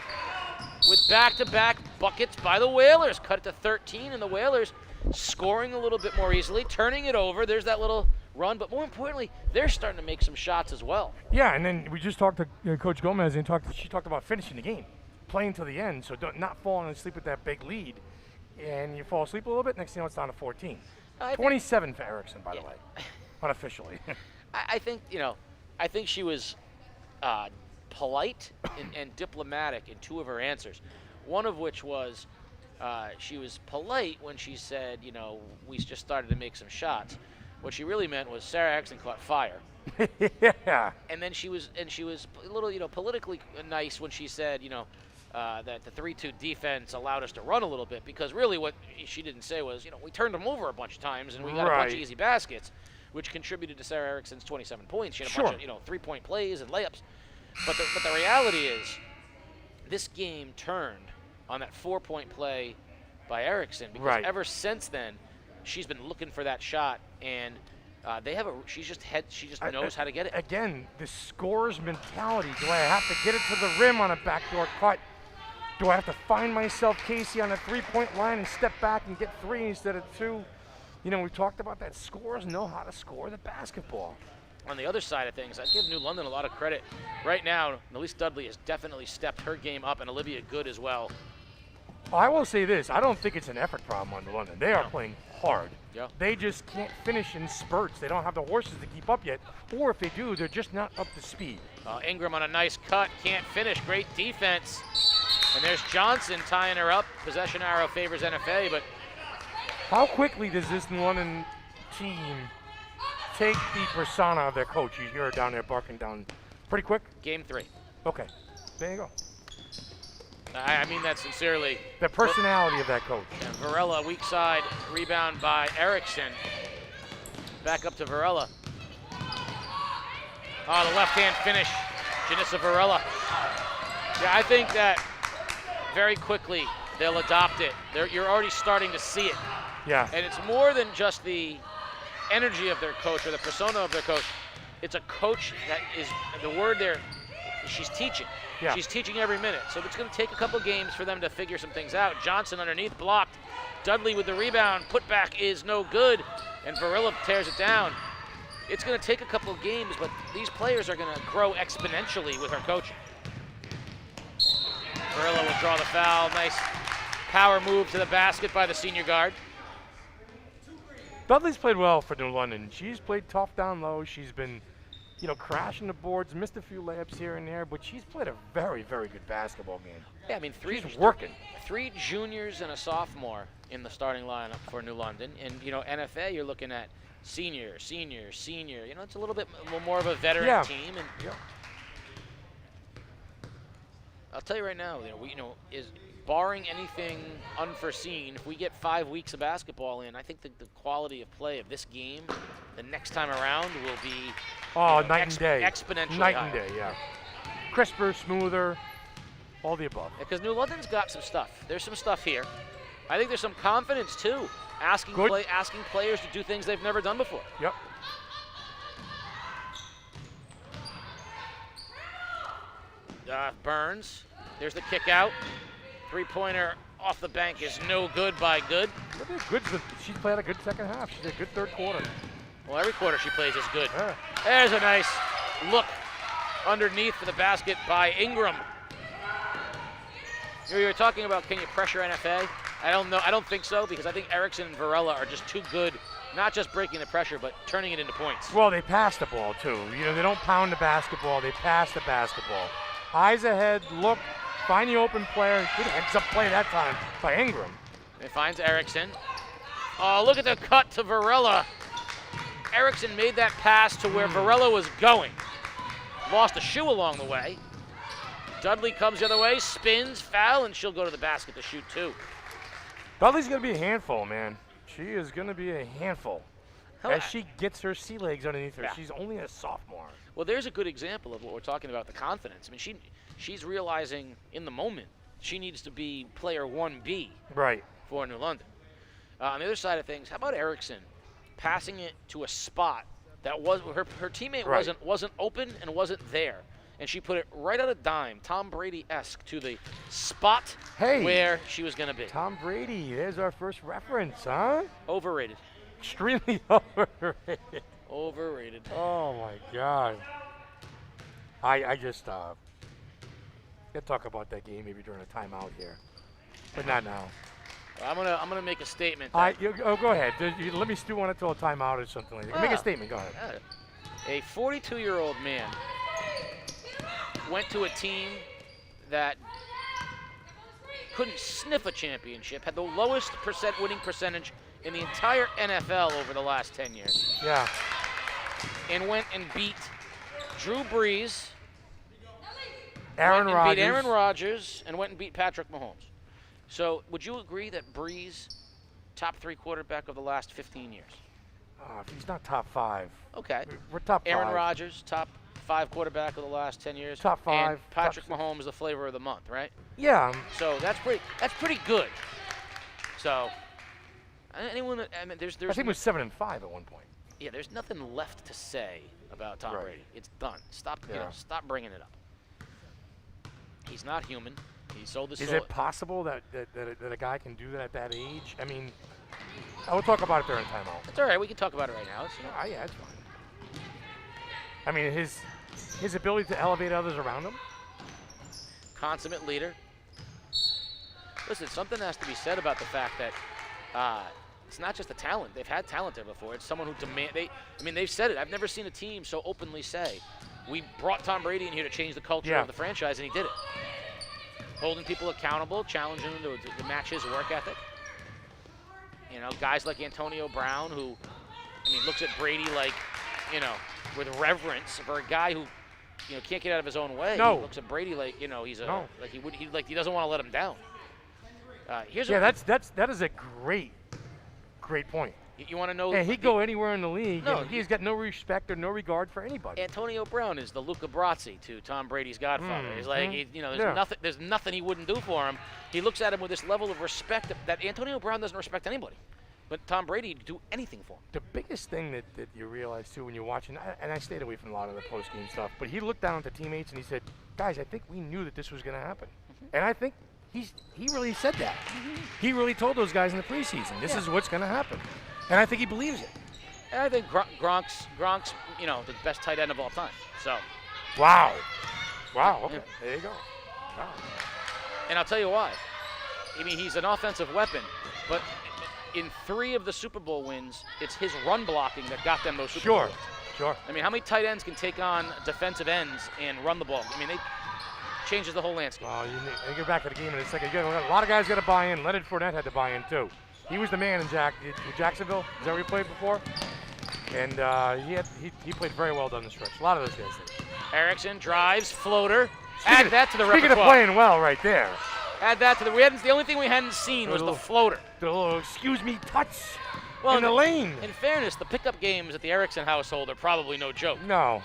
Speaker 2: with back-to-back buckets by the Whalers. Cut it to 13, and the Whalers scoring a little bit more easily, turning it over. There's that little run, but more importantly, they're starting to make some shots as well.
Speaker 3: Yeah, and then we just talked to Coach Gomez, and she talked about finishing the game, playing to the end, so not falling asleep with that big lead. And you fall asleep a little bit, next thing you know, it's down to 14. 27 for Erickson, by the way, unofficially.
Speaker 2: I think she was polite and diplomatic in two of her answers. One of which was she was polite when she said, we just started to make some shots. What she really meant was Sarah Erickson caught fire.
Speaker 3: Yeah.
Speaker 2: And then she was a little, politically nice when she said, that the 3-2 defense allowed us to run a little bit, because really what she didn't say was, we turned them over a bunch of times and we got a bunch of easy baskets, which contributed to Sarah Erickson's 27 points. She had a bunch of, 3-point plays and layups. But the reality is, this game turned on that 4-point play by Erickson, because ever since then, she's been looking for that shot, and she just knows how to get it.
Speaker 3: Again, the scorer's mentality. Do I have to get it to the rim on a backdoor cut? Do I have to find myself, Casey, on a 3-point line and step back and get 3 instead of 2? We talked about that. Scorers know how to score the basketball.
Speaker 2: On the other side of things, I give New London a lot of credit. Right now, Nalise Dudley has definitely stepped her game up, and Olivia Good as well.
Speaker 3: I will say this. I don't think it's an effort problem on New London. They are playing hard.
Speaker 2: Yeah.
Speaker 3: They just can't finish in spurts. They don't have the horses to keep up yet. Or if they do, they're just not up to speed.
Speaker 2: Ingram on a nice cut. Can't finish. Great defense. And there's Johnson tying her up. Possession arrow favors NFA, but
Speaker 3: how quickly does this New London team take the persona of their coach? You hear her down there barking down pretty quick?
Speaker 2: Game 3.
Speaker 3: Okay, there you go.
Speaker 2: I mean that sincerely.
Speaker 3: The personality of that coach.
Speaker 2: And Varela, weak side, rebound by Erickson. Back up to Varela. Oh, the left-hand finish, Janissa Varela. Yeah, I think that very quickly they'll adopt it. You're already starting to see it.
Speaker 3: Yeah.
Speaker 2: And it's more than just the energy of their coach or the persona of their coach. It's a coach that is, the word there, she's teaching.
Speaker 3: Yeah.
Speaker 2: She's teaching every minute. So it's going to take a couple games for them to figure some things out. Johnson underneath, blocked. Dudley with the rebound. Putback is no good. And Varela tears it down. It's going to take a couple of games, but these players are going to grow exponentially with her coaching. Varela will draw the foul. Nice power move to the basket by the senior guard.
Speaker 3: Dudley's played well for New London. She's played tough down low. She's been, crashing the boards, missed a few layups here and there, but she's played a very, very good basketball game.
Speaker 2: Yeah, I mean,
Speaker 3: she's working.
Speaker 2: 3 juniors and a sophomore in the starting lineup for New London. And, NFA, you're looking at senior. It's a little bit more of a veteran team. And I'll tell you right now, is barring anything unforeseen, if we get 5 weeks of basketball in, I think the quality of play of this game the next time around will be
Speaker 3: night and day.
Speaker 2: Exponentially
Speaker 3: Night
Speaker 2: higher.
Speaker 3: and day, yeah. Crisper, smoother, all the above.
Speaker 2: Because New London's got some stuff. There's some stuff here. I think there's some confidence too. Asking players to do things they've never done before.
Speaker 3: Yep.
Speaker 2: Burns. There's the kick out. 3-pointer off the bank is no good by Good.
Speaker 3: She's played a good second half. She's a good third quarter.
Speaker 2: Well, every quarter she plays is good.
Speaker 3: Yeah.
Speaker 2: There's a nice look underneath for the basket by Ingram. You were talking about, can you pressure NFA? I don't know. I don't think so, because I think Erickson and Varela are just too good, not just breaking the pressure, but turning it into points.
Speaker 3: Well, they pass the ball too. They don't pound the basketball. They pass the basketball. Eyes ahead, look, find the open player. Good heads up play that time by Ingram.
Speaker 2: It finds Erickson. Oh, look at the cut to Varela. Erickson made that pass to where Varela was going. Lost a shoe along the way. Dudley comes the other way, spins, foul, and she'll go to the basket to shoot 2.
Speaker 3: Dudley's going to be a handful, man. She is going to be a handful as she gets her sea legs underneath her.
Speaker 2: Yeah.
Speaker 3: She's only a sophomore.
Speaker 2: Well, there's a good example of what we're talking about, the confidence. I mean, she's realizing in the moment she needs to be player 1B for New London. On the other side of things, how about Erickson passing it to a spot that was her teammate wasn't open and wasn't there, and she put it right on a dime, Tom Brady-esque, to the spot where she was going to be.
Speaker 3: Tom Brady, there's our first reference, huh?
Speaker 2: Overrated.
Speaker 3: Extremely overrated.
Speaker 2: Overrated.
Speaker 3: Oh my God. I just gotta talk about that game maybe during a timeout here, but not now.
Speaker 2: I'm gonna make a statement.
Speaker 3: Go ahead. Let me stew on it till a timeout or something like that. Make a statement. Go ahead.
Speaker 2: A 42-year-old man went to a team that couldn't sniff a championship, had the lowest winning percentage in the entire NFL over the last 10 years.
Speaker 3: Yeah.
Speaker 2: And went and beat Drew Brees,
Speaker 3: Aaron Rodgers.
Speaker 2: beat Aaron Rodgers, and went and beat Patrick Mahomes. So would you agree that Brees, top 3 quarterback of the last 15 years?
Speaker 3: If he's not top 5.
Speaker 2: Okay.
Speaker 3: We're top 5.
Speaker 2: Aaron Rodgers, top 5 quarterback of the last 10 years.
Speaker 3: Top 5.
Speaker 2: And Patrick Mahomes, the flavor of the month, right?
Speaker 3: Yeah.
Speaker 2: So that's pretty good. So anyone, I mean, there's
Speaker 3: I think it was 7-5 at one point.
Speaker 2: Yeah, there's nothing left to say about Tom Brady. It's done. Stop bringing it up. He's not human. He sold his soul.
Speaker 3: Is it possible that a guy can do that at that age? I mean, I will talk about it during timeout.
Speaker 2: It's all right. We can talk about it right now.
Speaker 3: Yeah, it's fine. I mean, his ability to elevate others around him.
Speaker 2: Consummate leader. Listen, something has to be said about the fact that it's not just the talent. They've had talent there before. It's someone who they've said it. I've never seen a team so openly say, we brought Tom Brady in here to change the culture of the franchise, and he did it. holding people accountable, challenging them to match his work ethic. You know, guys like Antonio Brown, who, I mean, looks at Brady like, you know, with reverence for a guy who, you know, can't get out of his own way.
Speaker 3: No.
Speaker 2: He looks at Brady like, you know, he's a
Speaker 3: No.
Speaker 2: like he doesn't want to let him down.
Speaker 3: That is a great point.
Speaker 2: You want to know?
Speaker 3: Yeah, he'd go anywhere in the league.
Speaker 2: No,
Speaker 3: and he's got no respect or no regard for anybody.
Speaker 2: Antonio Brown is the Luca Brasi to Tom Brady's godfather. He's like, you know, there's nothing he wouldn't do for him. He looks at him with this level of respect that Antonio Brown doesn't respect anybody. But Tom Brady would do anything for him.
Speaker 3: The biggest thing that you realize, too, when you're watching, and I stayed away from a lot of the post-game stuff, but he looked down at the teammates and he said, guys, I think we knew that this was going to happen. And I think he really said that. He really told those guys in the preseason, this is what's going to happen. And I think he believes it.
Speaker 2: And I think Gronk's, you know, the best tight end of all time. So.
Speaker 3: Wow. Okay. There you go. Wow.
Speaker 2: And I'll tell you why. I mean, he's an offensive weapon, but in 3 of the Super Bowl wins, it's his run blocking that got them those Super Bowl wins.
Speaker 3: Sure.
Speaker 2: I mean, how many tight ends can take on defensive ends and run the ball? I mean, they changes the whole landscape.
Speaker 3: Well, you get back to the game in a second. A lot of guys got to buy in. Leonard Fournette had to buy in, too. He was the man in Jacksonville. Is that where he played before? And he played very well down the stretch. A lot of those guys did.
Speaker 2: Erickson drives, floater. Add that to the repertoire.
Speaker 3: Speaking of playing well right there.
Speaker 2: Add that to the only thing we hadn't seen was the floater.
Speaker 3: The little excuse me touch
Speaker 2: in
Speaker 3: the lane.
Speaker 2: In fairness, the pickup games at the Erickson household are probably no joke.
Speaker 3: No.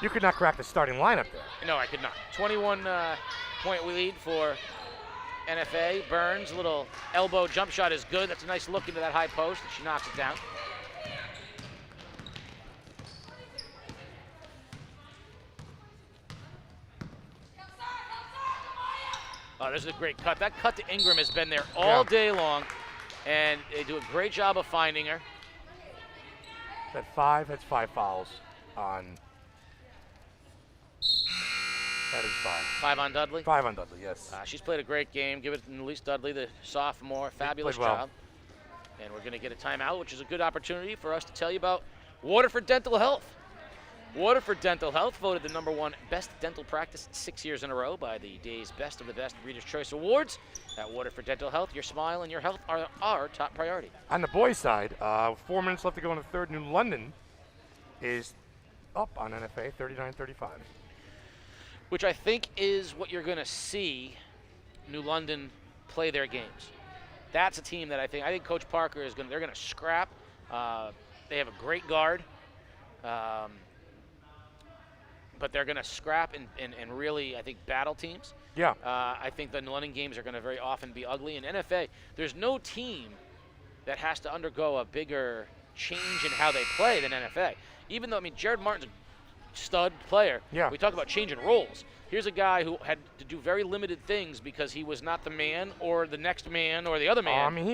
Speaker 3: You could not crack the starting lineup there.
Speaker 2: No, I could not. 21-point lead for NFA. Burns, little elbow jump shot is good. That's a nice look into that high post, and she knocks it down. Oh, this is a great cut. That cut to Ingram has been there all day long, and they do a great job of finding her.
Speaker 3: That's 5 fouls on. That is 5.
Speaker 2: 5 on Dudley?
Speaker 3: 5 on Dudley, yes.
Speaker 2: She's played a great game. Give it to Elise Dudley, the sophomore. Fabulous job. And we're going to get a timeout, which is a good opportunity for us to tell you about Waterford Dental Health. Waterford Dental Health voted the #1 best dental practice 6 years in a row by the day's Best of the Best Reader's Choice Awards. At Waterford Dental Health, your smile and your health are our top priority.
Speaker 3: On the boys' side, 4 minutes left to go in the third. New London is up on NFA, 39-35.
Speaker 2: Which I think is what you're going to see New London play their games. That's a team that I think Coach Parker is they're going to scrap. They have a great guard. But they're going to scrap and really, I think, battle teams.
Speaker 3: Yeah.
Speaker 2: I think the New London games are going to very often be ugly. In NFA, there's no team that has to undergo a bigger change in how they play than NFA. Even though, I mean, Jared Martin's a stud player.
Speaker 3: Yeah.
Speaker 2: We talk about changing roles. Here's a guy who had to do very limited things because he was not the man or the next man or the other man.
Speaker 3: I mean,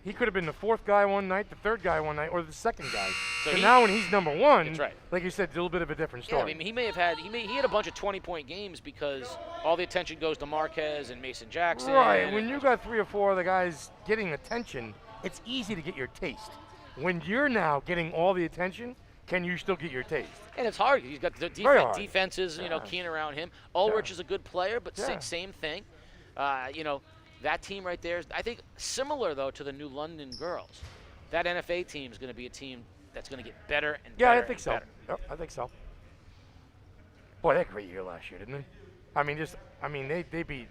Speaker 3: he could have been the 4th guy one night, the 3rd guy one night, or the 2nd guy.
Speaker 2: So
Speaker 3: now when he's #1,
Speaker 2: that's right.
Speaker 3: Like you said, a little bit of a different story.
Speaker 2: Yeah, I mean, he had a bunch of 20-point games because all the attention goes to Marquez and Mason Jackson.
Speaker 3: Right. When you got 3 or 4 of the guys getting attention, it's easy to get your taste. When you're now getting all the attention, can you still get your taste?
Speaker 2: And it's hard. He's got the defenses, keying around him. Ulrich is a good player, but same thing. That team right there is, I think, similar, though, to the New London girls. That NFA team is going to be a team that's going to get better and better.
Speaker 3: Yeah, I think so. Yep, I think so. Boy, they had a great year last year, didn't they? They beat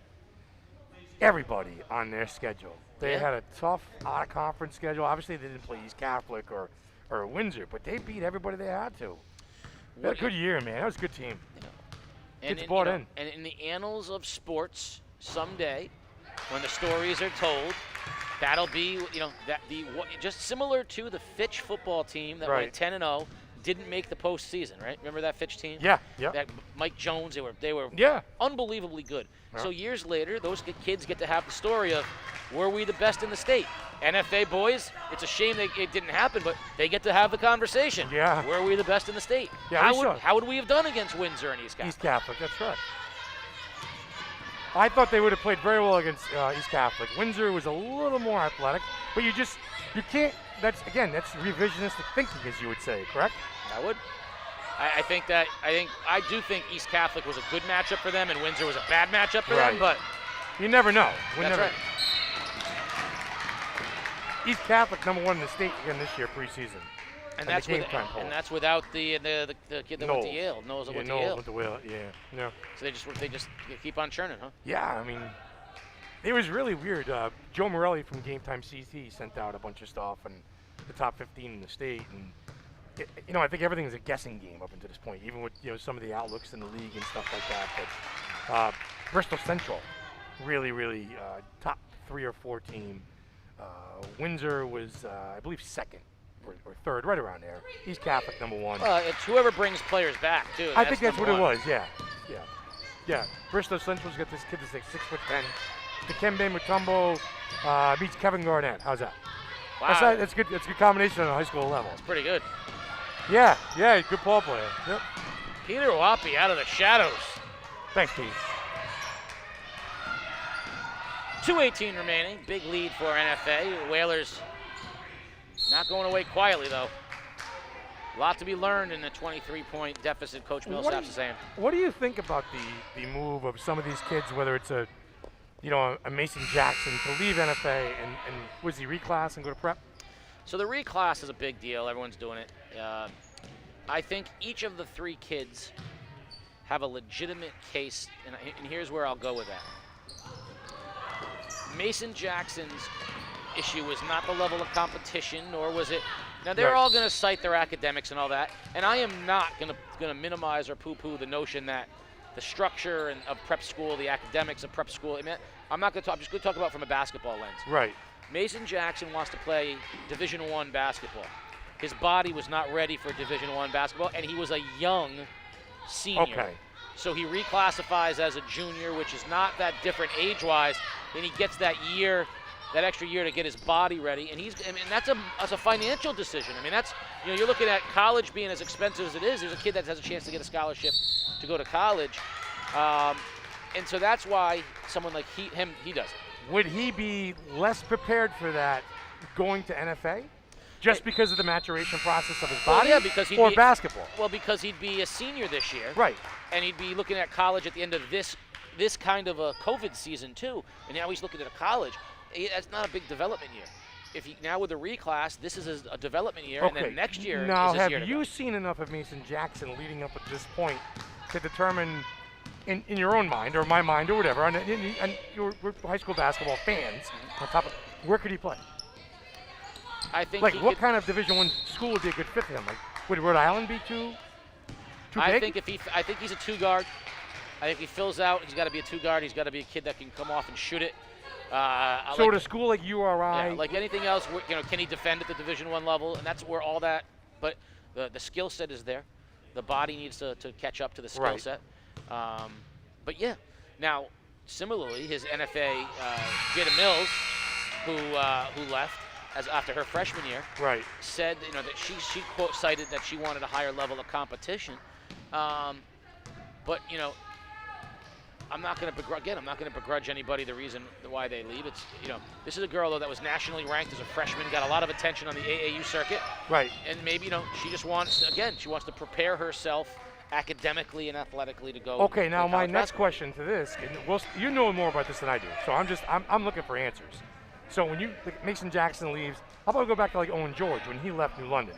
Speaker 3: everybody on their schedule. They had a tough out-of-conference schedule. Obviously, they didn't play East Catholic or Windsor, but they beat everybody they had to. They had a good year, man. That was a good team. Kids bought in.
Speaker 2: And in the annals of sports, someday, when the stories are told, that'll be, just similar to the Fitch football team that went 10-0, didn't make the postseason, right? Remember that Fitch team?
Speaker 3: Yeah.
Speaker 2: That Mike Jones, they were unbelievably good. Yeah. So years later, those kids get to have the story of, were we the best in the state? NFA boys, it's a shame it didn't happen, but they get to have the conversation.
Speaker 3: Yeah.
Speaker 2: Were we the best in the state?
Speaker 3: Yeah,
Speaker 2: how would we have done against Windsor and East Catholic?
Speaker 3: East Catholic, that's right. I thought they would have played very well against East Catholic. Windsor was a little more athletic, but you can't, that's revisionistic thinking, as you would say, correct?
Speaker 2: I would. I do think East Catholic was a good matchup for them, and Windsor was a bad matchup for them. But
Speaker 3: you never know.
Speaker 2: that's right.
Speaker 3: East Catholic #1 in the state again this year preseason.
Speaker 2: And that's without the kid that went to Yale. Knowles went to Yale.
Speaker 3: Yeah.
Speaker 2: So they just keep on churning, huh?
Speaker 3: Yeah, I mean, it was really weird. Joe Morelli from Game Time CT sent out a bunch of stuff and the top 15 in the state, and I think everything is a guessing game up until this point, even with some of the outlooks in the league and stuff like that. But Bristol Central, really top 3 or 4 team. Windsor was, I believe, second or third, right around there. East Catholic #1.
Speaker 2: It's whoever brings players back too.
Speaker 3: I think that's what it was. Yeah. Bristol Central's got this kid that's like 6'10". Dikembe Mutombo beats Kevin Garnett. How's that?
Speaker 2: Wow.
Speaker 3: That's good. It's a good combination on a high school level.
Speaker 2: That's pretty good.
Speaker 3: Yeah, good ball player. Yep.
Speaker 2: Peter Wappy out of the shadows.
Speaker 3: Thanks, Pete.
Speaker 2: 2:18 remaining. Big lead for NFA. Whalers not going away quietly, though. A lot to be learned in the 23-point deficit Coach Millsap's is saying.
Speaker 3: What do you think about the move of some of these kids, whether it's a Mason Jackson to leave NFA and was he reclass and go to prep?
Speaker 2: So the reclass is a big deal. Everyone's doing it. I think each of the 3 kids have a legitimate case, and here's where I'll go with that. Mason Jackson's issue was not the level of competition, nor was it. Now they're all going to cite their academics and all that, and I am not going to minimize or poo-poo the notion that the structure of prep school, the academics of prep school. I'm not going to talk. I'm just going to talk about from a basketball lens.
Speaker 3: Right.
Speaker 2: Mason Jackson wants to play Division I basketball. His body was not ready for Division I basketball, and he was a young senior.
Speaker 3: Okay.
Speaker 2: So he reclassifies as a junior, which is not that different age-wise, and he gets that extra year to get his body ready. And that's a financial decision. You're looking at college being as expensive as it is. There's a kid that has a chance to get a scholarship to go to college, and so that's why someone like he does it.
Speaker 3: Would he be less prepared for that going to NFA? Just because of the maturation process of his body?
Speaker 2: Well, yeah, because
Speaker 3: basketball?
Speaker 2: Well, because he'd be a senior this year.
Speaker 3: Right.
Speaker 2: And he'd be looking at college at the end of this kind of a COVID season, too. And now he's looking at a college. That's not a big development year. Now with the reclass, this is a development year, and then next year
Speaker 3: now,
Speaker 2: is his year to
Speaker 3: have you
Speaker 2: go.
Speaker 3: seen enough of Mason Jackson leading up at this point to determine, in your own mind, or my mind, or whatever, and we're high school basketball fans, on top of, where could he play?
Speaker 2: I think
Speaker 3: what kind of Division I school would be a good fit for him? Like, would Rhode Island be too big?
Speaker 2: I think he's a 2-guard. I think he fills out. He's got to be a 2-guard. He's got to be a kid that can come off and shoot it.
Speaker 3: So at a school like URI,
Speaker 2: like anything else, can he defend at the Division I level? And that's where all that. But the skill set is there. The body needs to catch up to the skill set. But yeah, now similarly, his NFA Jada Mills, who left after her freshman year, said that she quote cited that she wanted a higher level of competition. But I'm not going to begrudge anybody the reason why they leave. It's this is a girl though that was nationally ranked as a freshman, got a lot of attention on the AAU circuit.
Speaker 3: Right.
Speaker 2: And maybe she just wants to prepare herself academically and athletically to go.
Speaker 3: Okay, now my next question to this, you know more about this than I do, so I'm looking for answers. So when Mason Jackson leaves, how about we go back to like Owen George when he left New London?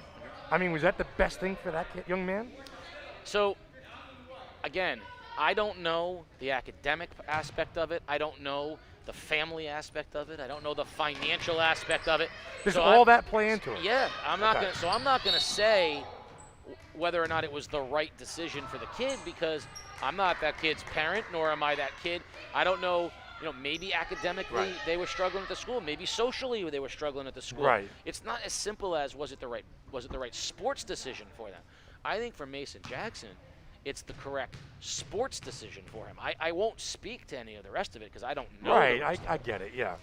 Speaker 3: Was that the best thing for that young man?
Speaker 2: So, again, I don't know the academic aspect of it. I don't know the family aspect of it. I don't know the financial aspect of it.
Speaker 3: Does all that play into it?
Speaker 2: Yeah, I'm not gonna say whether or not it was the right decision for the kid because I'm not that kid's parent, nor am I that kid. I don't know. Maybe academically they were struggling at the school. Maybe socially they were struggling at the school.
Speaker 3: Right.
Speaker 2: It's not as simple as was it the right sports decision for them. I think for Mason Jackson, it's the correct sports decision for him. I won't speak to any of the rest of it because I don't know.
Speaker 3: Right, I get it, yeah.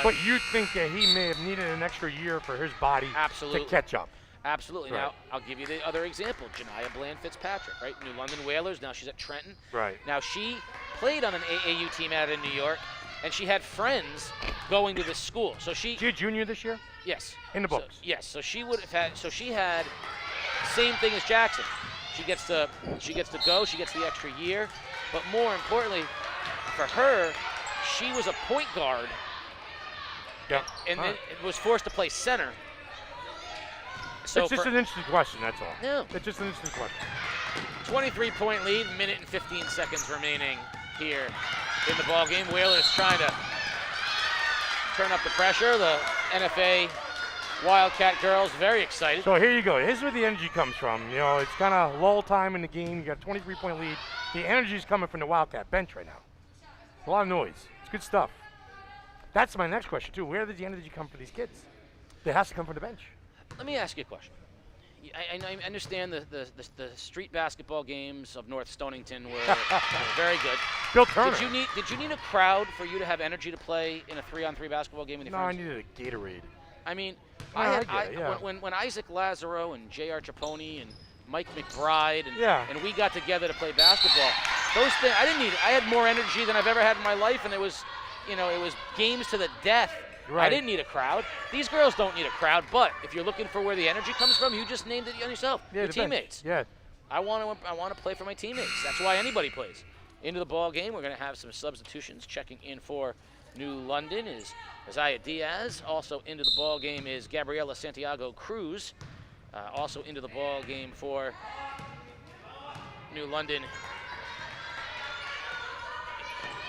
Speaker 3: But you think that he may have needed an extra year for his body to catch up?
Speaker 2: Absolutely. Right. Now, I'll give you the other example. Janiyah Bland-Fitzpatrick, right? New London Whalers. Now she's at Trenton.
Speaker 3: Right.
Speaker 2: Now, she played on an AAU team out in New York, and she had friends going to this school. So she
Speaker 3: a junior this year?
Speaker 2: Yes.
Speaker 3: In the books?
Speaker 2: Yes. So she would have had – so she had same thing as Jackson. She gets to go. She gets the extra year. But more importantly, for her, she was a point guard.
Speaker 3: Yep.
Speaker 2: And then was forced to play center. So
Speaker 3: it's just an interesting question, that's all.
Speaker 2: Yeah.
Speaker 3: It's just an interesting question.
Speaker 2: 23-point lead, minute and 15 seconds remaining here in the ball game. Whalers trying to turn up the pressure. The NFA Wildcat girls very excited.
Speaker 3: So here you go. Here's where the energy comes from. You know, it's kind of lull time in the game. You got a 23-point lead. The energy's coming from the Wildcat bench right now. A lot of noise. It's good stuff. That's my next question, too. Where does the energy come for these kids? It has to come from the bench.
Speaker 2: Let me ask you a question. I understand the street basketball games of North Stonington were very good.
Speaker 3: Bill Turner.
Speaker 2: Did you need a crowd for you to have energy to play in a 3-on-3 basketball game with your friends?
Speaker 3: No, I needed a Gatorade.
Speaker 2: I mean,
Speaker 3: Yeah.
Speaker 2: when Isaac Lazaro and J.R. Traponi and Mike McBride and we got together to play basketball, those things I had more energy than I've ever had in my life, and it was games to the death.
Speaker 3: Right.
Speaker 2: I didn't need a crowd. These girls don't need a crowd, but if you're looking for where the energy comes from, you just named it on yourself.
Speaker 3: Yeah,
Speaker 2: your
Speaker 3: the
Speaker 2: teammates.
Speaker 3: Bench. Yeah.
Speaker 2: I want to play for my teammates. That's why anybody plays. Into the ball game, we're going to have some substitutions. Checking in for New London is Isaiah Diaz. Also into the ball game is Gabriela Santiago Cruz. Also into the ball game for New London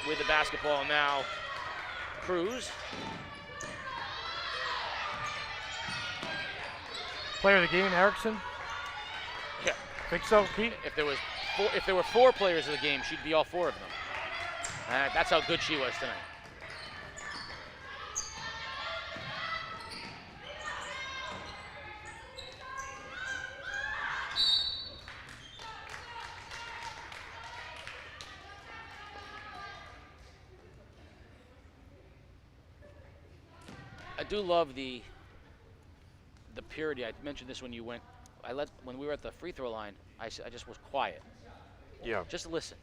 Speaker 2: with the basketball now, Cruz.
Speaker 3: Player of the game, Erickson?
Speaker 2: Yeah.
Speaker 3: Think so, Pete?
Speaker 2: If there were 4 players of the game, she'd be all 4 of them. That's how good she was tonight. I do love the purity. I mentioned this when you went. When we were at the free throw line, I just was quiet.
Speaker 3: Yeah.
Speaker 2: Just listen.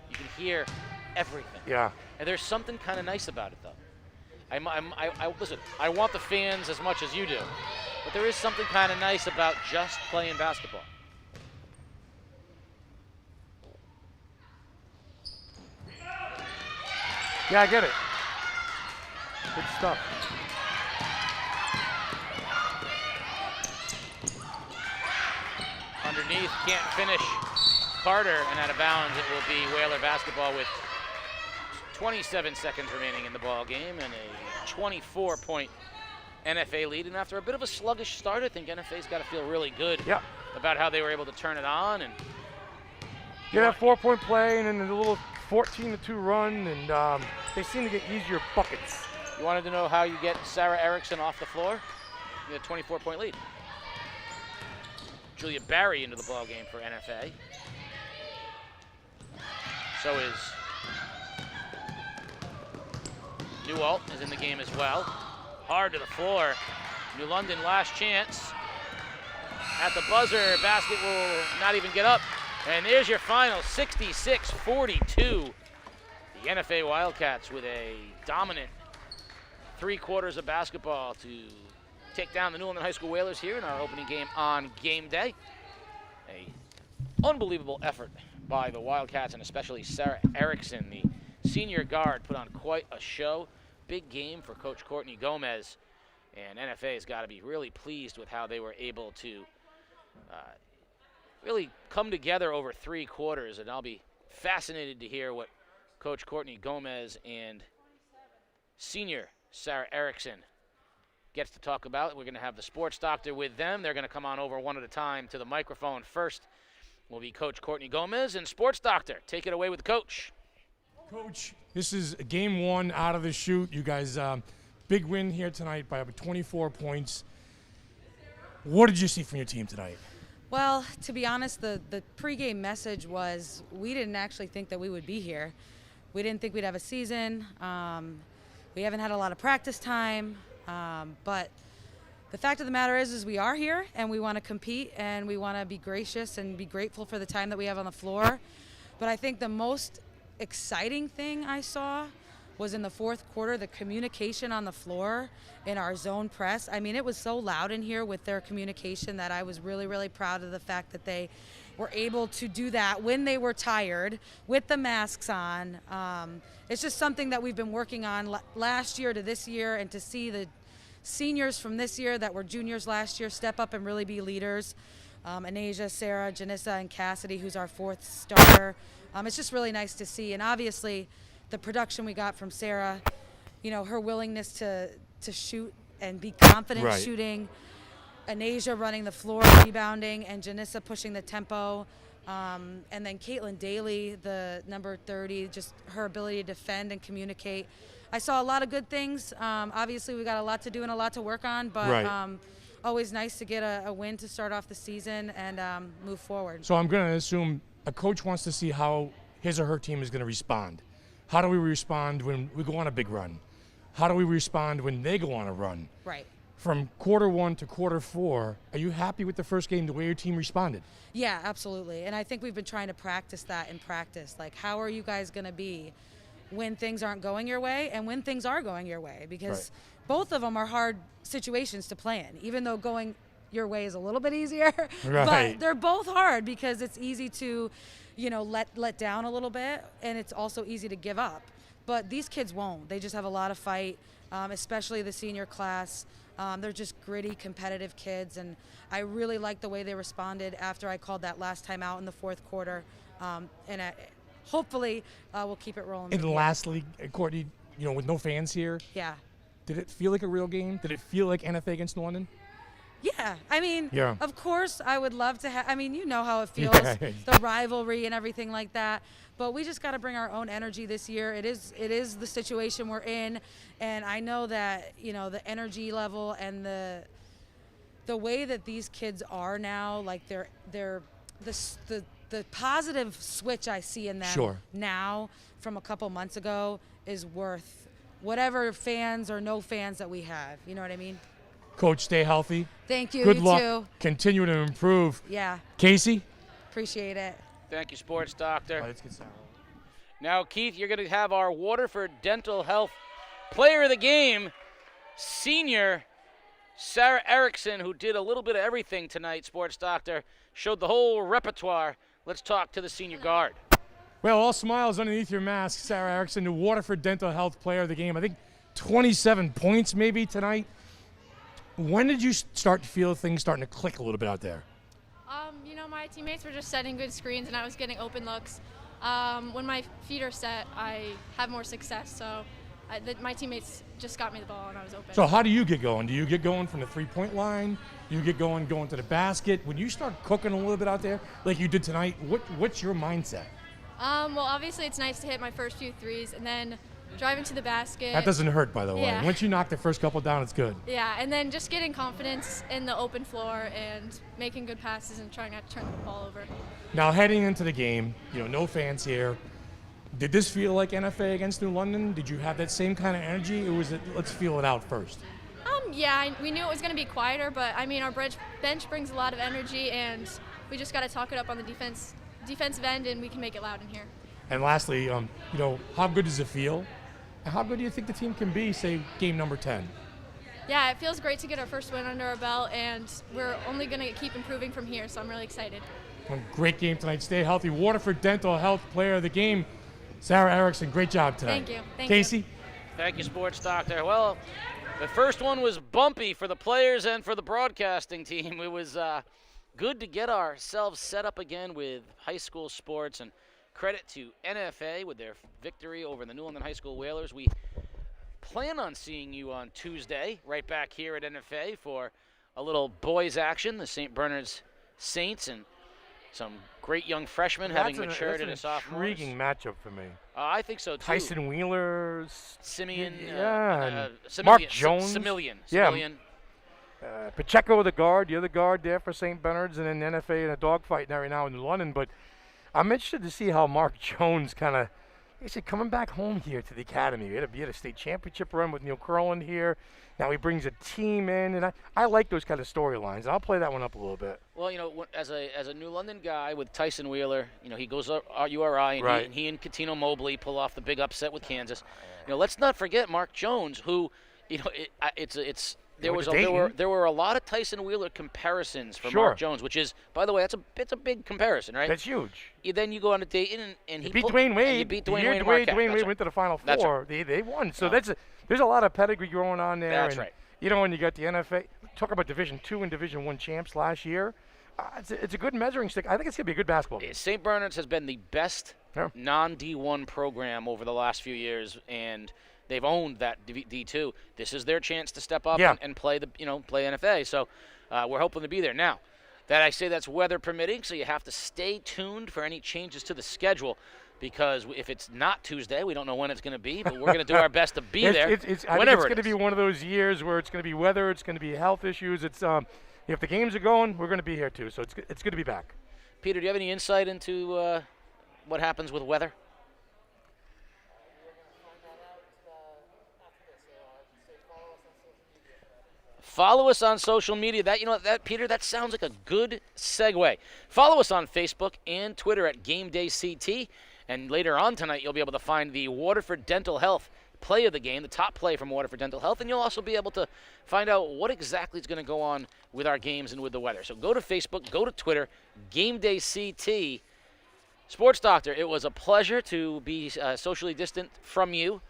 Speaker 2: You can hear everything.
Speaker 3: Yeah.
Speaker 2: And there's something kind of nice about it, though. Listen, I want the fans as much as you do, but there is something kind of nice about just playing basketball.
Speaker 3: Yeah, I get it. Good stuff.
Speaker 2: Underneath, can't finish Carter, and out of bounds it will be Whaler basketball with 27 seconds remaining in the ball game and a 24-point NFA lead. And after a bit of a sluggish start, I think NFA's got to feel really good about how they were able to turn it on. And
Speaker 3: get that 4-point play and then a little 14-2 run, and they seem to get easier buckets.
Speaker 2: You wanted to know how you get Sarah Erickson off the floor? You had a 24-point lead. Julia Barry into the ball game for NFA. So is Newalt is in the game as well. Hard to the floor. New London last chance. At the buzzer, basket will not even get up. And there's your final, 66-42. The NFA Wildcats with a dominant 3 quarters of basketball to take down the New London High School Whalers here in our opening game on game day. A unbelievable effort by the Wildcats, and especially Sarah Erickson, the senior guard, put on quite a show. Big game for Coach Courtney Gomez, and NFA has got to be really pleased with how they were able to really come together over 3 quarters, and I'll be fascinated to hear what Coach Courtney Gomez and senior Sarah Erickson gets to talk about. We're going to have the sports doctor with them. They're going to come on over one at a time to the microphone. First will be Coach Courtney Gomez, and sports doctor, take it away with the coach.
Speaker 11: Coach, this is game 1 out of the chute. You guys, big win here tonight by about 24 points. What did you see from your team tonight?
Speaker 6: Well, to be honest, the pregame message was we didn't actually think that we would be here. We didn't think we'd have a season. We haven't had a lot of practice time. But the fact of the matter is we are here, and we want to compete, and we want to be gracious and be grateful for the time that we have on the floor. But I think the most exciting thing I saw was in the fourth quarter, the communication on the floor in our zone press. I mean, it was so loud in here with their communication that I was really, really proud of the fact that they were able to do that when they were tired with the masks on. It's just something that we've been working on last year to this year, and to see the seniors from this year that were juniors last year step up and really be leaders. Anasia, Sarah, Janissa, and Cassidy, who's our fourth starter. It's just really nice to see. And obviously, the production we got from Sarah, her willingness to shoot and be confident shooting. Anasia running the floor, rebounding, and Janissa pushing the tempo. And then Caitlin Daly, the number 30, just her ability to defend and communicate. I saw a lot of good things. Obviously, we got a lot to do and a lot to work on, but always nice to get a win to start off the season and move forward.
Speaker 11: So I'm going to assume a coach wants to see how his or her team is going to respond. How do we respond when we go on a big run? How do we respond when they go on a run?
Speaker 6: Right.
Speaker 11: From quarter 1 to quarter 4, are you happy with the first game, the way your team responded?
Speaker 6: Yeah, absolutely. And I think we've been trying to practice that in practice. Like, how are you guys going to be when things aren't going your way and when things are going your way? Because both of them are hard situations to play in, even though going your way is a little bit easier. But they're both hard because it's easy to, let down a little bit, and it's also easy to give up. But these kids won't. They just have a lot of fight, especially the senior class. They're just gritty, competitive kids, and I really like the way they responded after I called that last time out in the fourth quarter. Hopefully, we'll keep it rolling.
Speaker 11: And lastly, Courtney, with no fans here, did it feel like a real game? Did it feel like NFA against New London?
Speaker 6: Yeah, I mean, of course, I would love to have. I mean, you know how it feels, the rivalry and everything like that. But we just got to bring our own energy this year. It is the situation we're in, and I know that the energy level and the way that these kids are now, like the positive switch I see in them now from a couple months ago is worth whatever fans or no fans that we have. You know what I mean?
Speaker 11: Coach, stay healthy.
Speaker 6: Thank you.
Speaker 11: Good
Speaker 6: you
Speaker 11: luck.
Speaker 6: Too.
Speaker 11: Continue to improve.
Speaker 6: Yeah.
Speaker 11: Casey?
Speaker 6: Appreciate it.
Speaker 2: Thank you, Sports Doctor.
Speaker 11: Let's get started.
Speaker 2: Now, Keith, you're going to have our Waterford Dental Health Player of the Game, senior Sarah Erickson, who did a little bit of everything tonight, Sports Doctor, showed the whole repertoire. Let's talk to the senior guard.
Speaker 11: Well, all smiles underneath your mask. Sarah Erickson, the Waterford Dental Health Player of the Game. I think 27 points maybe tonight. When did you start to feel things starting to click a little bit out there?
Speaker 12: My teammates were just setting good screens and I was getting open looks. When my feet are set, I have more success. So my teammates just got me the ball and I was open.
Speaker 11: So how do you get going? Do you get going from the three-point line? Do you get going to the basket? When you start cooking a little bit out there like you did tonight, what's your mindset?
Speaker 12: Well, obviously it's nice to hit my first few threes and then driving to the basket.
Speaker 11: That doesn't hurt, by the way.
Speaker 12: Yeah.
Speaker 11: Once you knock the first couple down, it's good.
Speaker 12: Yeah, and then just getting confidence in the open floor and making good passes and trying not to turn the ball over.
Speaker 11: Now, heading into the game, no fans here. Did this feel like NFA against New London? Did you have that same kind of energy, or was it let's feel it out first?
Speaker 12: Yeah, we knew it was going to be quieter, but I mean, our bench brings a lot of energy, and we just got to talk it up on the defensive end, and we can make it loud in here.
Speaker 11: And lastly, how good does it feel? And how good do you think the team can be, say, game number 10?
Speaker 12: Yeah, it feels great to get our first win under our belt, and we're only going to keep improving from here, so I'm really excited.
Speaker 11: Well, great game tonight. Stay healthy. Waterford Dental Health Player of the Game, Sarah Erickson. Great job tonight.
Speaker 12: Thank you.
Speaker 11: Casey?
Speaker 2: Thank you, Sports Doctor. Well, the first one was bumpy for the players and for the broadcasting team. It was good to get ourselves set up again with high school sports, and credit to NFA with their victory over the New London High School Whalers. We plan on seeing you on Tuesday right back here at NFA for a little boys action, the St. Bernard's Saints and some great young freshmen having matured into sophomores.
Speaker 3: That's an intriguing matchup for me.
Speaker 2: I think so, too.
Speaker 3: Tyson Wheeler,
Speaker 2: Simeon,
Speaker 3: Mark Jones.
Speaker 2: Simeon.
Speaker 3: Pacheco, the guard, the other guard there for St. Bernard's, and then NFA in a dogfight right now in London. But I'm interested to see how Mark Jones kind of he said, coming back home here to the academy. He had a state championship run with Neil Curlin here. Now he brings a team in, and I like those kind of storylines. I'll play that one up a little bit.
Speaker 2: Well, you know, as a New London guy with Tyson Wheeler, you know, he goes up URI, and,
Speaker 3: Right.
Speaker 2: he and Catino Mobley pull off the big upset with Kansas. You know, let's not forget Mark Jones, who, you know, there were a lot of Tyson Wheeler comparisons for
Speaker 3: Sure.
Speaker 2: Mark Jones, which is, by the way, it's a big comparison, right?
Speaker 3: That's huge.
Speaker 2: Then you go on to Dayton, and he
Speaker 3: beat Dwayne Wade.
Speaker 2: You beat Dwayne
Speaker 3: The year
Speaker 2: Wade. and Marquette.
Speaker 3: Dwayne
Speaker 2: That's
Speaker 3: Wade
Speaker 2: right.
Speaker 3: went to the Final
Speaker 2: That's
Speaker 3: Four. They won. So there's a lot of pedigree going on there.
Speaker 2: That's
Speaker 3: and,
Speaker 2: right.
Speaker 3: You know, when you got the NFA, talk about Division II and Division I champs last year. It's a good measuring stick. I think it's going to be a good basketball game.
Speaker 2: St. Bernard's has been the best non-D1 program over the last few years, and they've owned that D2. This is their chance to step up and play play NFA. So we're hoping to be there. Now, that's weather permitting, so you have to stay tuned for any changes to the schedule, because if it's not Tuesday, we don't know when it's going to be, but we're going to do our best to be there.
Speaker 3: I think it's going to be one of those years where it's going to be weather, it's going to be health issues. It's if the games are going, we're going to be here too. So it's good to be back.
Speaker 2: Peter, do you have any insight into what happens with weather? Follow us on social media. Peter, that sounds like a good segue. Follow us on Facebook and Twitter at GameDayCT. And later on tonight, you'll be able to find the Waterford Dental Health play of the game, the top play from Waterford Dental Health. And you'll also be able to find out what exactly is going to go on with our games and with the weather. So go to Facebook, go to Twitter, GameDayCT. Sports Doctor, it was a pleasure to be socially distant from you.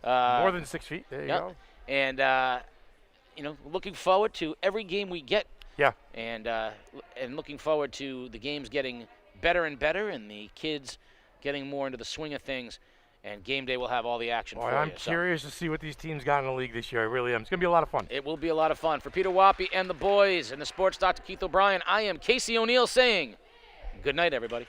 Speaker 3: More than 6 feet. There you go.
Speaker 2: And looking forward to every game we get.
Speaker 3: Yeah.
Speaker 2: And looking forward to the games getting better and better, and the kids getting more into the swing of things. And game day will have all the action for you.
Speaker 3: I'm curious to see what these teams got in the league this year. I really am. It's going to be a lot of fun.
Speaker 2: It will be a lot of fun. For Peter Wappy and the boys and the Sports Doctor Keith O'Brien, I am Casey O'Neill saying good night, everybody.